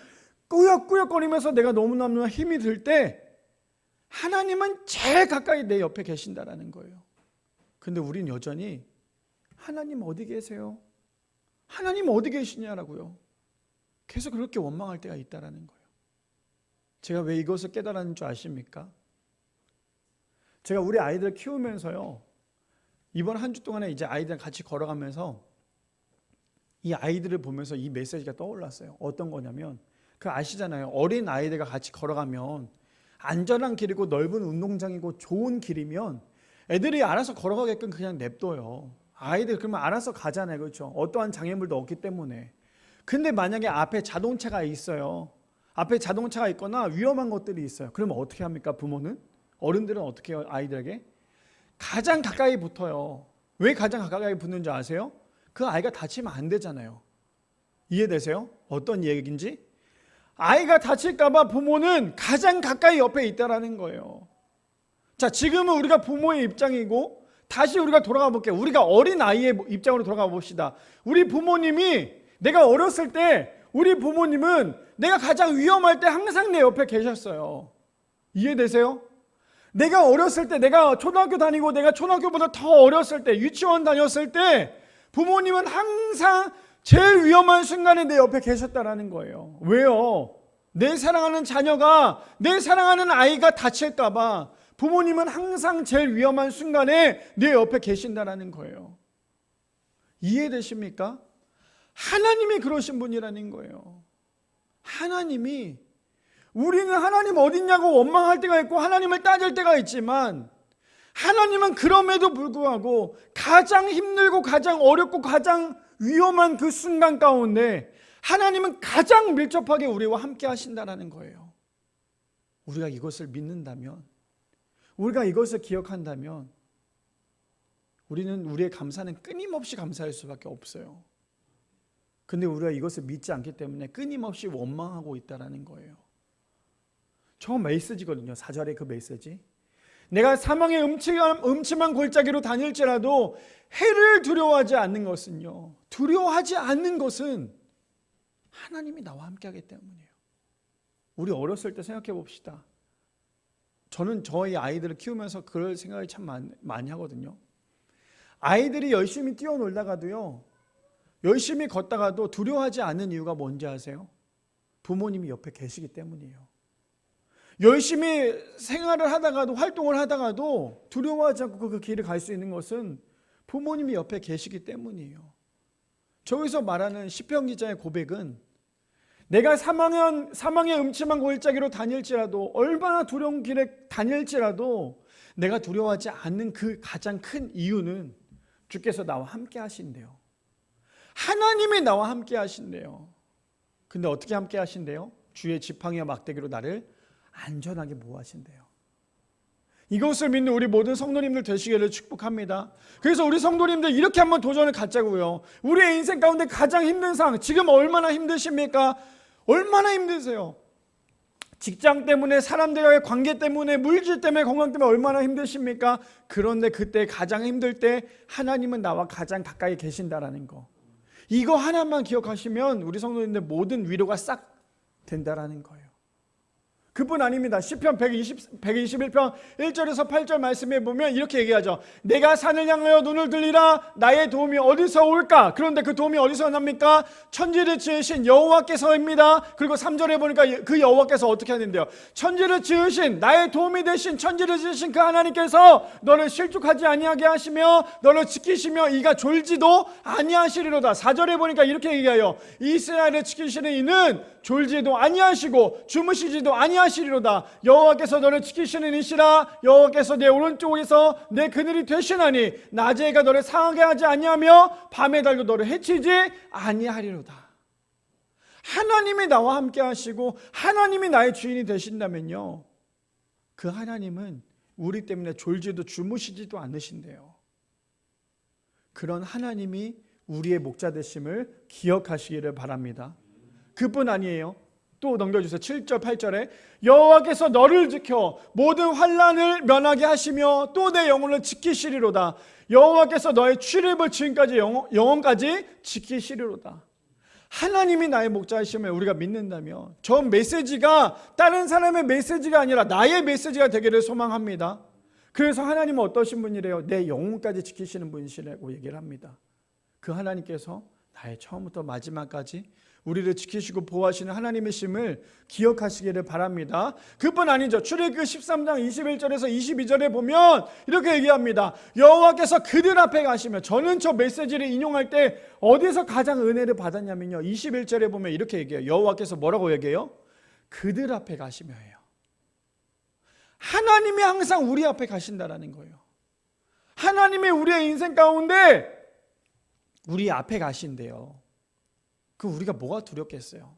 꾸역꾸역거리면서 내가 너무너무 힘이 들 때 하나님은 제일 가까이 내 옆에 계신다라는 거예요. 근데 우린 여전히 하나님 어디 계세요? 하나님 어디 계시냐라고요. 계속 그렇게 원망할 때가 있다라는 거예요. 제가 왜 이것을 깨달았는 줄 아십니까? 제가 우리 아이들 키우면서요, 이번 한 주 동안에 이제 아이들이랑 같이 걸어가면서 이 아이들을 보면서 이 메시지가 떠올랐어요. 어떤 거냐면, 그 아시잖아요. 어린 아이들과 같이 걸어가면 안전한 길이고 넓은 운동장이고 좋은 길이면 애들이 알아서 걸어가게끔 그냥 냅둬요. 아이들 그러면 알아서 가잖아요. 그렇죠? 어떠한 장애물도 없기 때문에. 근데 만약에 앞에 자동차가 있어요. 앞에 자동차가 있거나 위험한 것들이 있어요. 그러면 어떻게 합니까? 부모는? 어른들은 어떻게 해요? 아이들에게? 가장 가까이 붙어요. 왜 가장 가까이 붙는지 아세요? 그 아이가 다치면 안 되잖아요. 이해되세요? 어떤 얘기인지? 아이가 다칠까봐 부모는 가장 가까이 옆에 있다라는 거예요. 자, 지금은 우리가 부모의 입장이고 다시 우리가 돌아가 볼게요. 우리가 어린 아이의 입장으로 돌아가 봅시다. 우리 부모님이, 내가 어렸을 때 우리 부모님은 내가 가장 위험할 때 항상 내 옆에 계셨어요. 이해되세요? 내가 어렸을 때, 내가 초등학교 다니고 내가 초등학교보다 더 어렸을 때, 유치원 다녔을 때 부모님은 항상 제일 위험한 순간에 내 옆에 계셨다라는 거예요. 왜요? 내 사랑하는 자녀가, 내 사랑하는 아이가 다칠까봐 부모님은 항상 제일 위험한 순간에 내 옆에 계신다라는 거예요. 이해되십니까? 하나님이 그러신 분이라는 거예요. 하나님이, 우리는 하나님 어딨냐고 원망할 때가 있고 하나님을 따질 때가 있지만 하나님은 그럼에도 불구하고 가장 힘들고 가장 어렵고 가장 위험한 그 순간 가운데 하나님은 가장 밀접하게 우리와 함께 하신다는 거예요. 우리가 이것을 믿는다면, 우리가 이것을 기억한다면 우리는 우리의 감사는 끊임없이 감사할 수밖에 없어요. 근데 우리가 이것을 믿지 않기 때문에 끊임없이 원망하고 있다는 거예요. 처음 메시지거든요. 4절의 그 메시지. 내가 사망의 음침한 골짜기로 다닐지라도 해를 두려워하지 않는 것은요, 두려워하지 않는 것은 하나님이 나와 함께하기 때문이에요. 우리 어렸을 때 생각해 봅시다. 저는 저희 아이들을 키우면서 그럴 생각을 참 많이 하거든요. 아이들이 열심히 뛰어놀다가도요, 열심히 걷다가도 두려워하지 않는 이유가 뭔지 아세요? 부모님이 옆에 계시기 때문이에요. 열심히 생활을 하다가도, 활동을 하다가도 두려워하지 않고 그 길을 갈 수 있는 것은 부모님이 옆에 계시기 때문이에요. 저기서 말하는 시편 기자의 고백은, 내가 사망의 음침한 골짜기로 다닐지라도, 얼마나 두려운 길에 다닐지라도 내가 두려워하지 않는 그 가장 큰 이유는 주께서 나와 함께 하신대요. 하나님이 나와 함께 하신대요. 근데 어떻게 함께 하신대요? 주의 지팡이와 막대기로 나를 안전하게 보호하신대요. 이것을 믿는 우리 모든 성도님들 되시기를 축복합니다. 그래서 우리 성도님들 이렇게 한번 도전을 갖자고요. 우리의 인생 가운데 가장 힘든 상황, 지금 얼마나 힘드십니까? 얼마나 힘드세요? 직장 때문에, 사람들과의 관계 때문에, 물질 때문에, 건강 때문에 얼마나 힘드십니까? 그런데 그때 가장 힘들 때 하나님은 나와 가장 가까이 계신다라는 거, 이거 하나만 기억하시면 우리 성도님들 모든 위로가 싹 된다라는 거예요. 그뿐 아닙니다. 시편 121편 1절에서 8절 말씀에 보면 이렇게 얘기하죠. 내가 산을 향하여 눈을 들리라. 나의 도움이 어디서 올까? 그런데 그 도움이 어디서 납니까? 천지를 지으신 여호와께서입니다. 그리고 3절에 보니까 그 여호와께서 어떻게 하는데요? 천지를 지으신, 나의 도움이 되신 천지를 지으신 그 하나님께서 너를 실족하지 아니하게 하시며 너를 지키시며 이가 졸지도 아니하시리로다. 4절에 보니까 이렇게 얘기해요. 이스라엘을 지키시는 이는 졸지도 아니하시고 주무시지도 아니하시리로다. 여호와께서 너를 지키시는 이시라. 여호와께서 내 오른쪽에서 내 그늘이 되시나니 낮에 해가 너를 상하게 하지 아니하며 밤의 달도 너를 해치지 아니하리로다. 하나님이 나와 함께 하시고 하나님이 나의 주인이 되신다면요, 그 하나님은 우리 때문에 졸지도 주무시지도 않으신대요. 그런 하나님이 우리의 목자 되심을 기억하시기를 바랍니다. 그뿐 아니에요. 또 넘겨주세요. 7절 8절에 여호와께서 너를 지켜 모든 환난을 면하게 하시며 또 내 영혼을 지키시리로다. 여호와께서 너의 출입을 지금까지 영원까지 지키시리로다. 하나님이 나의 목자이심을 우리가 믿는다면 저 메시지가 다른 사람의 메시지가 아니라 나의 메시지가 되기를 소망합니다. 그래서 하나님은 어떠신 분이래요? 내 영혼까지 지키시는 분이시라고 얘기를 합니다. 그 하나님께서 나의 처음부터 마지막까지 우리를 지키시고 보호하시는 하나님이심을 기억하시기를 바랍니다. 그뿐 아니죠. 출애굽기 13장 21절에서 22절에 보면 이렇게 얘기합니다. 여호와께서 그들 앞에 가시며, 저는 저 메시지를 인용할 때 어디서 가장 은혜를 받았냐면요, 21절에 보면 이렇게 얘기해요. 여호와께서 뭐라고 얘기해요? 그들 앞에 가시며 해요. 하나님이 항상 우리 앞에 가신다라는 거예요. 하나님이 우리의 인생 가운데 우리 앞에 가신대요. 그 우리가 뭐가 두렵겠어요?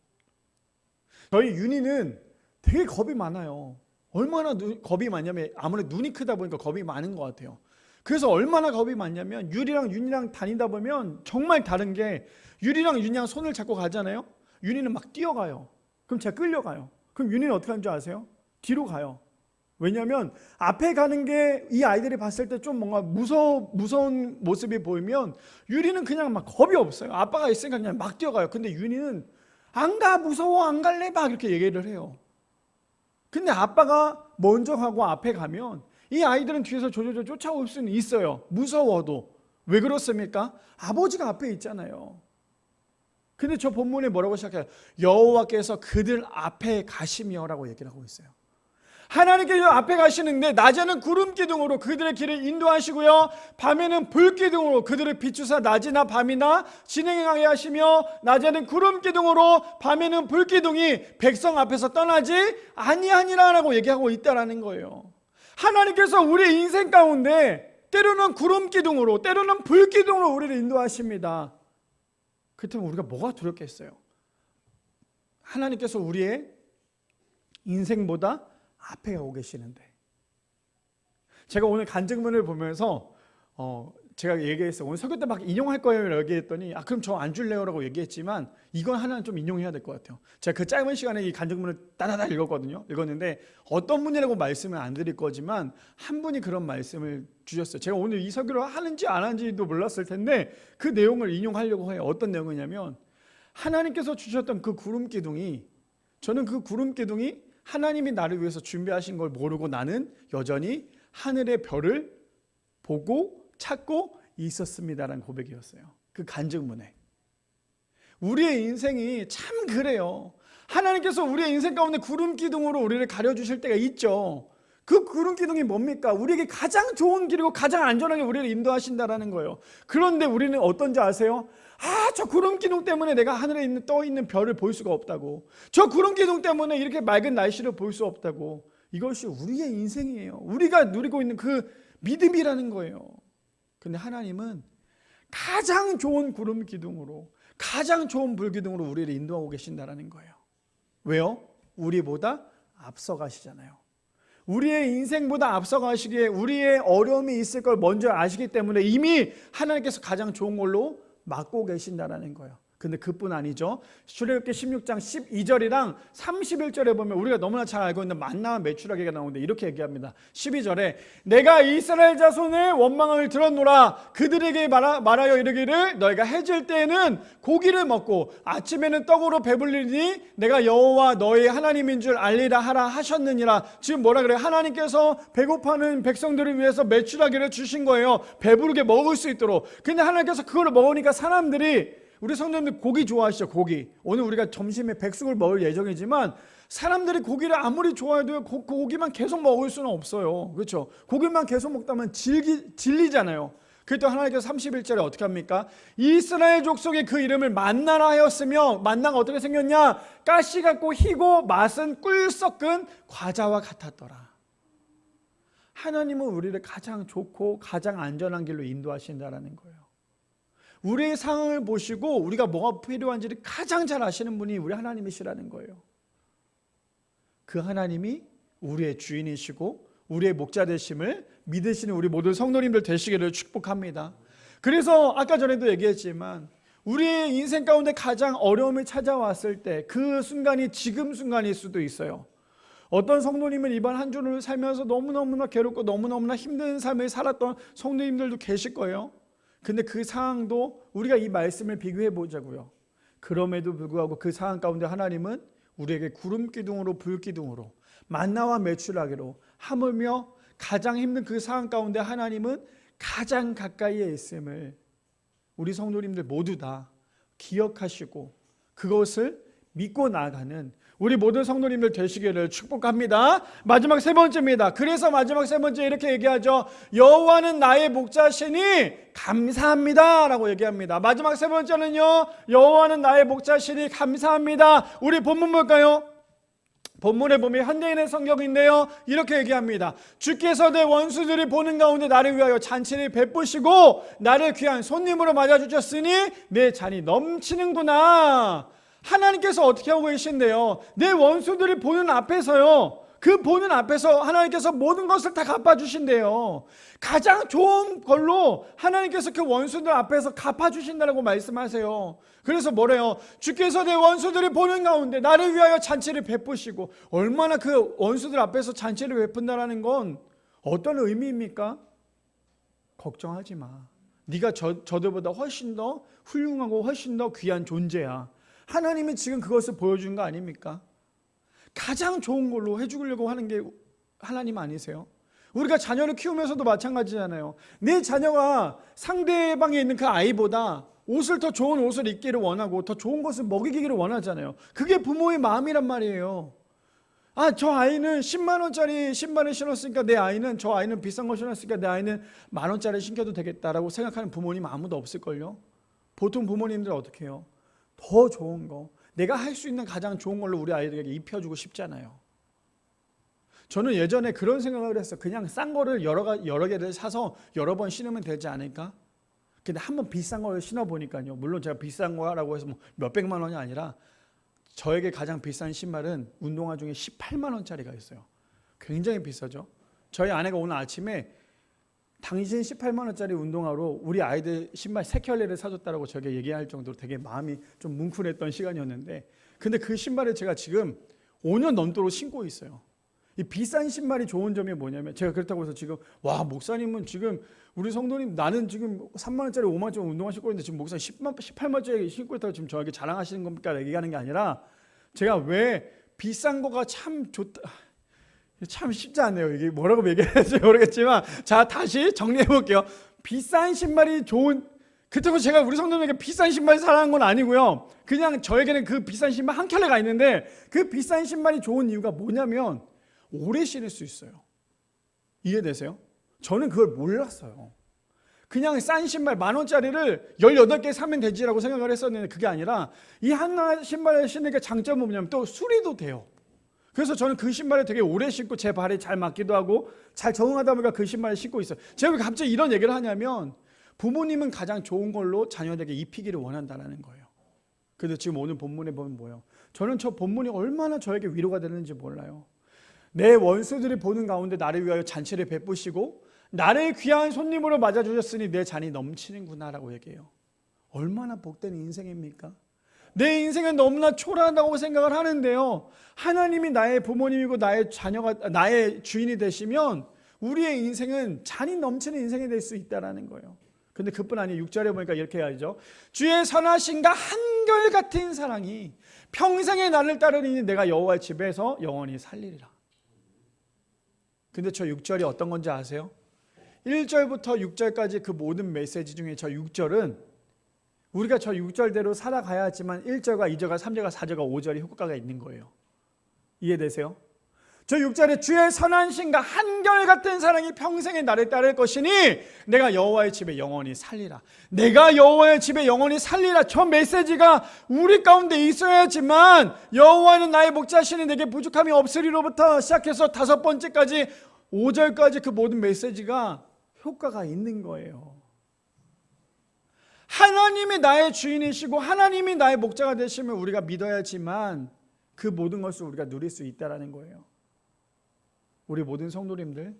저희 윤희는 되게 겁이 많아요. 얼마나 겁이 많냐면 아무래도 눈이 크다 보니까 겁이 많은 것 같아요. 그래서 얼마나 겁이 많냐면 유리랑 윤희랑 다니다 보면 정말 다른 게, 유리랑 윤희랑 손을 잡고 가잖아요. 윤희는 막 뛰어가요. 그럼 제가 끌려가요. 그럼 윤희는 어떻게 하는 줄 아세요? 뒤로 가요. 왜냐하면 앞에 가는 게 이 아이들이 봤을 때 좀 뭔가 무서운 모습이 보이면 유리는 그냥 막 겁이 없어요. 아빠가 있으니까 그냥 막 뛰어가요. 근데 윤희는 안 가, 무서워, 안 갈래, 막 이렇게 얘기를 해요. 근데 아빠가 먼저 가고 앞에 가면 이 아이들은 뒤에서 조조조 쫓아올 수는 있어요. 무서워도. 왜 그렇습니까? 아버지가 앞에 있잖아요. 근데 저 본문에 뭐라고 시작해요? 여호와께서 그들 앞에 가시며 라고 얘기를 하고 있어요. 하나님께서 앞에 가시는데 낮에는 구름 기둥으로 그들의 길을 인도하시고요, 밤에는 불 기둥으로 그들을 비추사 낮이나 밤이나 진행하게 하시며, 낮에는 구름 기둥으로 밤에는 불 기둥이 백성 앞에서 떠나지 아니하니라라고 얘기하고 있다라는 거예요. 하나님께서 우리 인생 가운데 때로는 구름 기둥으로 때로는 불 기둥으로 우리를 인도하십니다. 그렇다면 우리가 뭐가 두렵겠어요? 하나님께서 우리의 인생보다 앞에 가고 계시는데, 제가 오늘 간증문을 보면서 제가 얘기했어요. 오늘 설교 때 막 인용할 거예요 얘기했더니 그럼 저 안 줄래요 라고 얘기했지만 이건 하나는 좀 인용해야 될 것 같아요. 제가 그 짧은 시간에 이 간증문을 따다다 읽었는데 어떤 분이라고 말씀을 안 드릴 거지만 한 분이 그런 말씀을 주셨어요. 제가 오늘 이 설교를 하는지 안 하는지도 몰랐을 텐데 그 내용을 인용하려고 해요. 어떤 내용이냐면, 하나님께서 주셨던 그 구름 기둥이, 저는 그 구름 기둥이 하나님이 나를 위해서 준비하신 걸 모르고 나는 여전히 하늘의 별을 보고 찾고 있었습니다라는 고백이었어요. 그 간증문에. 우리의 인생이 참 그래요. 하나님께서 우리의 인생 가운데 구름 기둥으로 우리를 가려주실 때가 있죠. 그 구름 기둥이 뭡니까? 우리에게 가장 좋은 길이고 가장 안전하게 우리를 인도하신다라는 거예요. 그런데 우리는 어떤지 아세요? 저 구름 기둥 때문에 내가 하늘에 떠 있는 별을 볼 수가 없다고, 저 구름 기둥 때문에 이렇게 맑은 날씨를 볼 수 없다고. 이것이 우리의 인생이에요. 우리가 누리고 있는 그 믿음이라는 거예요. 근데 하나님은 가장 좋은 구름 기둥으로, 가장 좋은 불 기둥으로 우리를 인도하고 계신다라는 거예요. 왜요? 우리보다 앞서가시잖아요. 우리의 인생보다 앞서가시기에 우리의 어려움이 있을 걸 먼저 아시기 때문에 이미 하나님께서 가장 좋은 걸로 막고 계신다라는 거예요. 근데 그뿐 아니죠. 출애굽기 16장 12절이랑 31절에 보면 우리가 너무나 잘 알고 있는 만나와 메추라기가 나오는데 이렇게 얘기합니다. 12절에 내가 이스라엘 자손의 원망을 들었노라. 그들에게 말하여 이르기를 너희가 해질 때에는 고기를 먹고 아침에는 떡으로 배불리니 내가 여호와 너희 하나님인 줄 알리라 하라 하셨느니라. 지금 뭐라 그래요? 하나님께서 배고파하는 백성들을 위해서 메추라기를 주신 거예요. 배부르게 먹을 수 있도록. 근데 하나님께서 그걸 먹으니까 사람들이, 우리 성도님들 고기 좋아하시죠? 고기. 오늘 우리가 점심에 백숙을 먹을 예정이지만 사람들이 고기를 아무리 좋아해도 고기만 계속 먹을 수는 없어요. 그렇죠? 고기만 계속 먹다면 질리잖아요. 그때 하나님께서 31절에 어떻게 합니까? 이스라엘 족속의 그 이름을 만나라 하였으며, 만나가 어떻게 생겼냐? 가시 같고 희고 맛은 꿀 섞은 과자와 같았더라. 하나님은 우리를 가장 좋고 가장 안전한 길로 인도하신다라는 거예요. 우리의 상황을 보시고 우리가 뭐가 필요한지를 가장 잘 아시는 분이 우리 하나님이시라는 거예요. 그 하나님이 우리의 주인이시고 우리의 목자 되심을 믿으시는 우리 모든 성도님들 되시기를 축복합니다. 그래서 아까 전에도 얘기했지만 우리의 인생 가운데 가장 어려움이 찾아왔을 때 그 순간이 지금 순간일 수도 있어요. 어떤 성도님은 이번 한 주를 살면서 너무너무나 괴롭고 너무너무나 힘든 삶을 살았던 성도님들도 계실 거예요. 근데 그 상황도 우리가 이 말씀을 비교해 보자고요. 그럼에도 불구하고 그 상황 가운데 하나님은 우리에게 구름 기둥으로 불 기둥으로 만나와 메추라기로 하물며 가장 힘든 그 상황 가운데 하나님은 가장 가까이에 있음을 우리 성도님들 모두 다 기억하시고 그것을 믿고 나아가는 우리 모든 성도님들 되시기를 축복합니다. 마지막 세 번째입니다. 그래서 마지막 세 번째 이렇게 얘기하죠. 여호와는 나의 목자시니 감사합니다 라고 얘기합니다. 마지막 세 번째는요, 여호와는 나의 목자시니 감사합니다. 우리 본문 볼까요? 본문에 보면 현대인의 성경인데요, 이렇게 얘기합니다. 주께서 내 원수들이 보는 가운데 나를 위하여 잔치를 베푸시고 나를 귀한 손님으로 맞아주셨으니 내 잔이 넘치는구나. 하나님께서 어떻게 하고 계신데요? 내 원수들이 보는 앞에서요, 그 보는 앞에서 하나님께서 모든 것을 다 갚아주신대요. 가장 좋은 걸로 하나님께서 그 원수들 앞에서 갚아주신다고 말씀하세요. 그래서 뭐래요? 주께서 내 원수들이 보는 가운데 나를 위하여 잔치를 베푸시고, 얼마나 그 원수들 앞에서 잔치를 베푼다라는 건 어떤 의미입니까? 걱정하지 마. 네가 저들보다 훨씬 더 훌륭하고 훨씬 더 귀한 존재야. 하나님이 지금 그것을 보여주는 거 아닙니까? 가장 좋은 걸로 해주려고 하는 게 하나님 아니세요? 우리가 자녀를 키우면서도 마찬가지잖아요. 내 자녀가 상대방에 있는 그 아이보다 옷을 더 좋은 옷을 입기를 원하고 더 좋은 것을 먹이기를 원하잖아요. 그게 부모의 마음이란 말이에요. 아, 저 아이는 10만 원짜리 신발을 신었으니까 내 아이는, 저 아이는 비싼 거 신었으니까 내 아이는 1만 원짜리 신겨도 되겠다라고 생각하는 부모님 아무도 없을걸요. 보통 부모님들 어떻게 해요? 더 좋은 거, 내가 할 수 있는 가장 좋은 걸로 우리 아이들에게 입혀주고 싶잖아요. 저는 예전에 그런 생각을 했어요. 그냥 싼 거를 여러 개를 사서 여러 번 신으면 되지 않을까? 근데 한번 비싼 걸 신어보니까요, 물론 제가 비싼 거라고 해서 뭐 몇백만 원이 아니라 저에게 가장 비싼 신발은 운동화 중에 18만 원짜리가 있어요. 굉장히 비싸죠. 저희 아내가 오늘 아침에 당신 18만 원짜리 운동화로 우리 아이들 신발 3켤레를 사줬다라고 저에게 얘기할 정도로 되게 마음이 좀 뭉클했던 시간이었는데, 근데 그 신발을 제가 지금 5년 넘도록 신고 있어요. 이 비싼 신발이 좋은 점이 뭐냐면, 제가 그렇다고 해서 지금 와, 목사님은 지금 우리 성도님, 나는 지금 3만 원짜리 5만 원짜리 운동화 신고 있는데 지금 목사님 18만 원짜리 신고 있다고 지금 저에게 자랑하시는 겁니까? 얘기하는 게 아니라, 제가 왜 비싼 거가 참 좋다, 참 쉽지 않네요. 이게 뭐라고 얘기할지 모르겠지만, 자, 다시 정리해 볼게요. 비싼 신발이 좋은, 그렇다고 제가 우리 성도님에게 비싼 신발 사랑한 건 아니고요. 그냥 저에게는 그 비싼 신발 한 켤레가 있는데, 그 비싼 신발이 좋은 이유가 뭐냐면 오래 신을 수 있어요. 이해되세요? 저는 그걸 몰랐어요. 그냥 싼 신발 1만 원짜리를 18개 사면 되지라고 생각을 했었는데, 그게 아니라 이 하나 신발을 신는 게 장점은 뭐냐면 또 수리도 돼요. 그래서 저는 그 신발을 되게 오래 신고 제 발에 잘 맞기도 하고 잘 적응하다 보니까 그 신발을 신고 있어요. 제가 왜 갑자기 이런 얘기를 하냐면, 부모님은 가장 좋은 걸로 자녀에게 입히기를 원한다는 거예요. 그런데 지금 오늘 본문에 보면 뭐예요? 저는 저 본문이 얼마나 저에게 위로가 되는지 몰라요. 내 원수들이 보는 가운데 나를 위하여 잔치를 베푸시고 나를 귀한 손님으로 맞아주셨으니 내 잔이 넘치는구나 라고 얘기해요. 얼마나 복된 인생입니까? 내 인생은 너무나 초라하다고 생각을 하는데요, 하나님이 나의 부모님이고 나의 자녀가, 나의 주인이 되시면 우리의 인생은 잔이 넘치는 인생이 될 수 있다는 거예요. 근데 그뿐 아니에요. 6절에 보니까 이렇게 해야죠. 주의 선하심과 한결같은 사랑이 평생에 나를 따르니 내가 여호와의 집에서 영원히 살리리라. 근데 저 6절이 어떤 건지 아세요? 1절부터 6절까지 그 모든 메시지 중에 저 6절은 우리가 저 6절대로 살아가야 하지만 1절과 2절과 3절과 4절과 5절이 효과가 있는 거예요. 이해되세요? 저 6절에 주의 선하심과 한결같은 사랑이 평생에 나를 따를 것이니 내가 여호와의 집에 영원히 살리라. 내가 여호와의 집에 영원히 살리라. 저 메시지가 우리 가운데 있어야지만, 여호와는 나의 목자시니 내게 부족함이 없으리로부터 시작해서 5번째까지 5절까지 그 모든 메시지가 효과가 있는 거예요. 하나님이 나의 주인이시고 하나님이 나의 목자가 되시면 우리가 믿어야지만 그 모든 것을 우리가 누릴 수 있다는 거예요. 우리 모든 성도님들,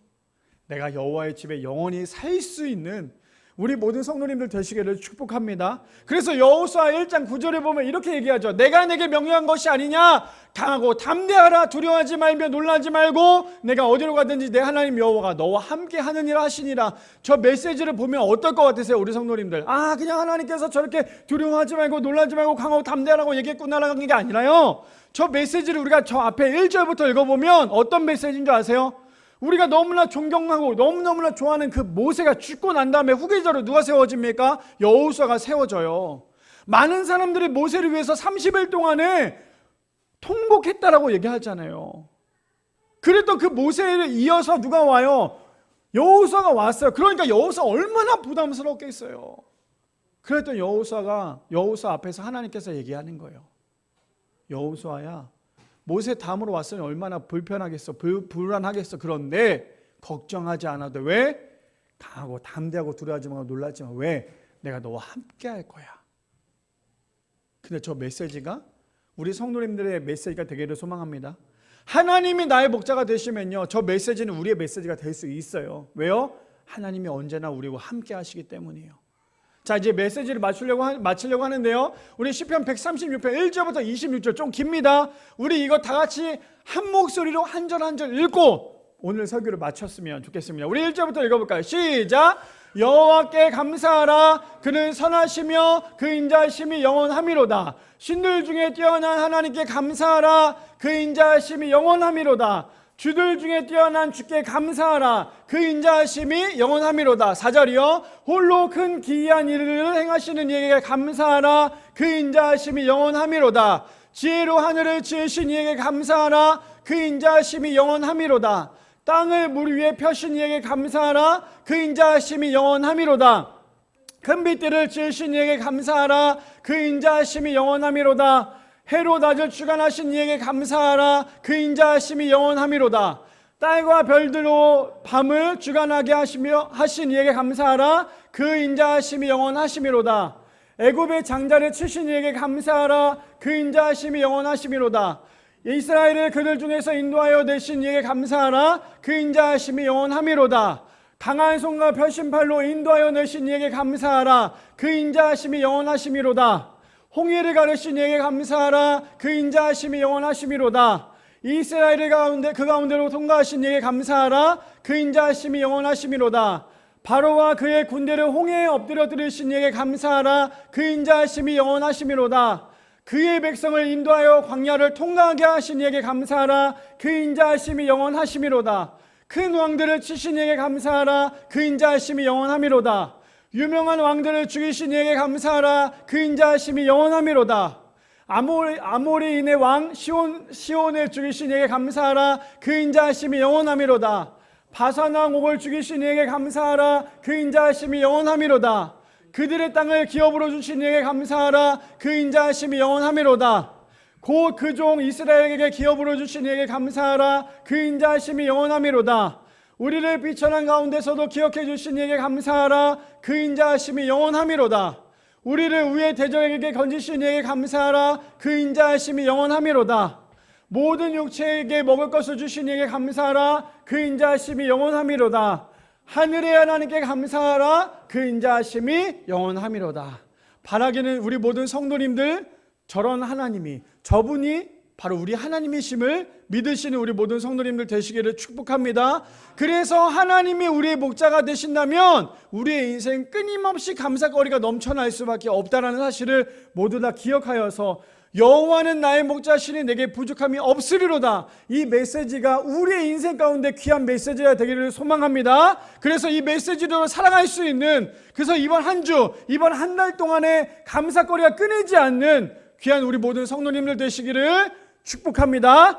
내가 여호와의 집에 영원히 살 수 있는 우리 모든 성도님들 되시기를 축복합니다. 그래서 여호수아 1장 9절에 보면 이렇게 얘기하죠. 내가 내게 명령한 것이 아니냐. 강하고 담대하라. 두려워하지 말며 놀라지 말고 내가 어디로 가든지 내 하나님 여호와가 너와 함께 하느니라 하시니라. 저 메시지를 보면 어떨 것 같으세요? 우리 성도님들. 그냥 하나님께서 저렇게 두려워하지 말고 놀라지 말고 강하고 담대하라고 얘기했구나라는 게 아니라요. 저 메시지를 우리가 저 앞에 1절부터 읽어보면 어떤 메시지인 줄 아세요? 우리가 너무나 존경하고 너무너무나 좋아하는 그 모세가 죽고 난 다음에 후계자로 누가 세워집니까? 여호수아가 세워져요. 많은 사람들이 모세를 위해서 30일 동안에 통곡했다라고 얘기하잖아요. 그랬던 그 모세를 이어서 누가 와요? 여호수아가 왔어요. 그러니까 여호수아 얼마나 부담스럽겠어요. 그랬던 여호수아 앞에서 하나님께서 얘기하는 거예요. 여호수아야, 모세 다음으로 왔으니 얼마나 불편하겠어, 불안하겠어. 그런데 걱정하지 않아도 왜? 강하고 담대하고 두려워하지 말고 놀라지 마. 왜? 내가 너와 함께 할 거야. 근데 저 메시지가 우리 성도님들의 메시지가 되기를 소망합니다. 하나님이 나의 목자가 되시면요, 저 메시지는 우리의 메시지가 될 수 있어요. 왜요? 하나님이 언제나 우리와 함께 하시기 때문이에요. 자, 이제 메시지를 마치려고 하는데요. 우리 시편 136편 1절부터 26절 좀 깁니다. 우리 이거 다 같이 한 목소리로 한 절 한 절 읽고 오늘 설교를 마쳤으면 좋겠습니다. 우리 1절부터 읽어볼까요? 시작! 여호와께 감사하라. 그는 선하시며 그 인자하심이 영원함이로다. 신들 중에 뛰어난 하나님께 감사하라. 그 인자하심이 영원함이로다. 주들 중에 뛰어난 주께 감사하라. 그 인자하심이 영원함이로다. 4절이요. 홀로 큰 기이한 일을 행하시는 이에게 감사하라. 그 인자하심이 영원함이로다. 지혜로 하늘을 지으신 이에게 감사하라. 그 인자하심이 영원함이로다. 땅을 물 위에 펴신 이에게 감사하라. 그 인자하심이 영원함이로다. 큰 빛들을 지으신 이에게 감사하라. 그 인자하심이 영원함이로다. 해로 낮을 주관하신 이에게 감사하라. 그 인자하심이 영원함이로다. 딸과 별들로 밤을 주관하게 하신 이에게 감사하라. 그 인자하심이 영원하심이로다. 애굽의 장자를 치신 이에게 감사하라. 그 인자하심이 영원하심이로다. 이스라엘을 그들 중에서 인도하여 내신 이에게 감사하라. 그 인자하심이 영원함이로다. 강한 손과 펴신 팔로 인도하여 내신 이에게 감사하라. 그 인자하심이 영원하심이로다. 홍해를 가르신 이에게 감사하라. 그 인자하심이 영원하심이로다. 이스라엘을 그 가운데로 통과하신 이에게 감사하라. 그 인자하심이 영원하심이로다. 바로와 그의 군대를 홍해에 엎드려 들으신 이에게 감사하라. 그 인자하심이 영원하심이로다. 그의 백성을 인도하여 광야를 통과하게 하신 이에게 감사하라. 그 인자하심이 영원하심이로다. 큰 왕들을 치신 이에게 감사하라. 그 인자하심이 영원함이로다. 유명한 왕들을 죽이신 이에게 감사하라. 그 인자하심이 영원함이로다. 아모리인의 왕 시온을 죽이신 이에게 감사하라. 그 인자하심이 영원함이로다. 바산 왕 옥을 죽이신 이에게 감사하라. 그 인자하심이 영원함이로다. 그들의 땅을 기업으로 주신 이에게 감사하라. 그 인자하심이 영원함이로다. 곧 그 종 이스라엘에게 기업으로 주신 이에게 감사하라. 그 인자하심이 영원함이로다. 우리를 비천한 가운데서도 기억해 주신 이에게 감사하라. 그 인자하심이 영원함이로다. 우리를 위에 대적에게 건지신 이에게 감사하라. 그 인자하심이 영원함이로다. 모든 육체에게 먹을 것을 주신 이에게 감사하라. 그 인자하심이 영원함이로다. 하늘의 하나님께 감사하라. 그 인자하심이 영원함이로다. 바라기는 우리 모든 성도님들 저런 하나님이, 저분이 바로 우리 하나님이심을 믿으시는 우리 모든 성도님들 되시기를 축복합니다. 그래서 하나님이 우리의 목자가 되신다면 우리의 인생 끊임없이 감사거리가 넘쳐날 수밖에 없다는 사실을 모두 다 기억하여서 여호와는 나의 목자시니 내게 부족함이 없으리로다. 이 메시지가 우리의 인생 가운데 귀한 메시지가 되기를 소망합니다. 그래서 이 메시지로 살아갈 수 있는, 그래서 이번 한 달 동안에 감사거리가 끊이지 않는 귀한 우리 모든 성도님들 되시기를 축복합니다.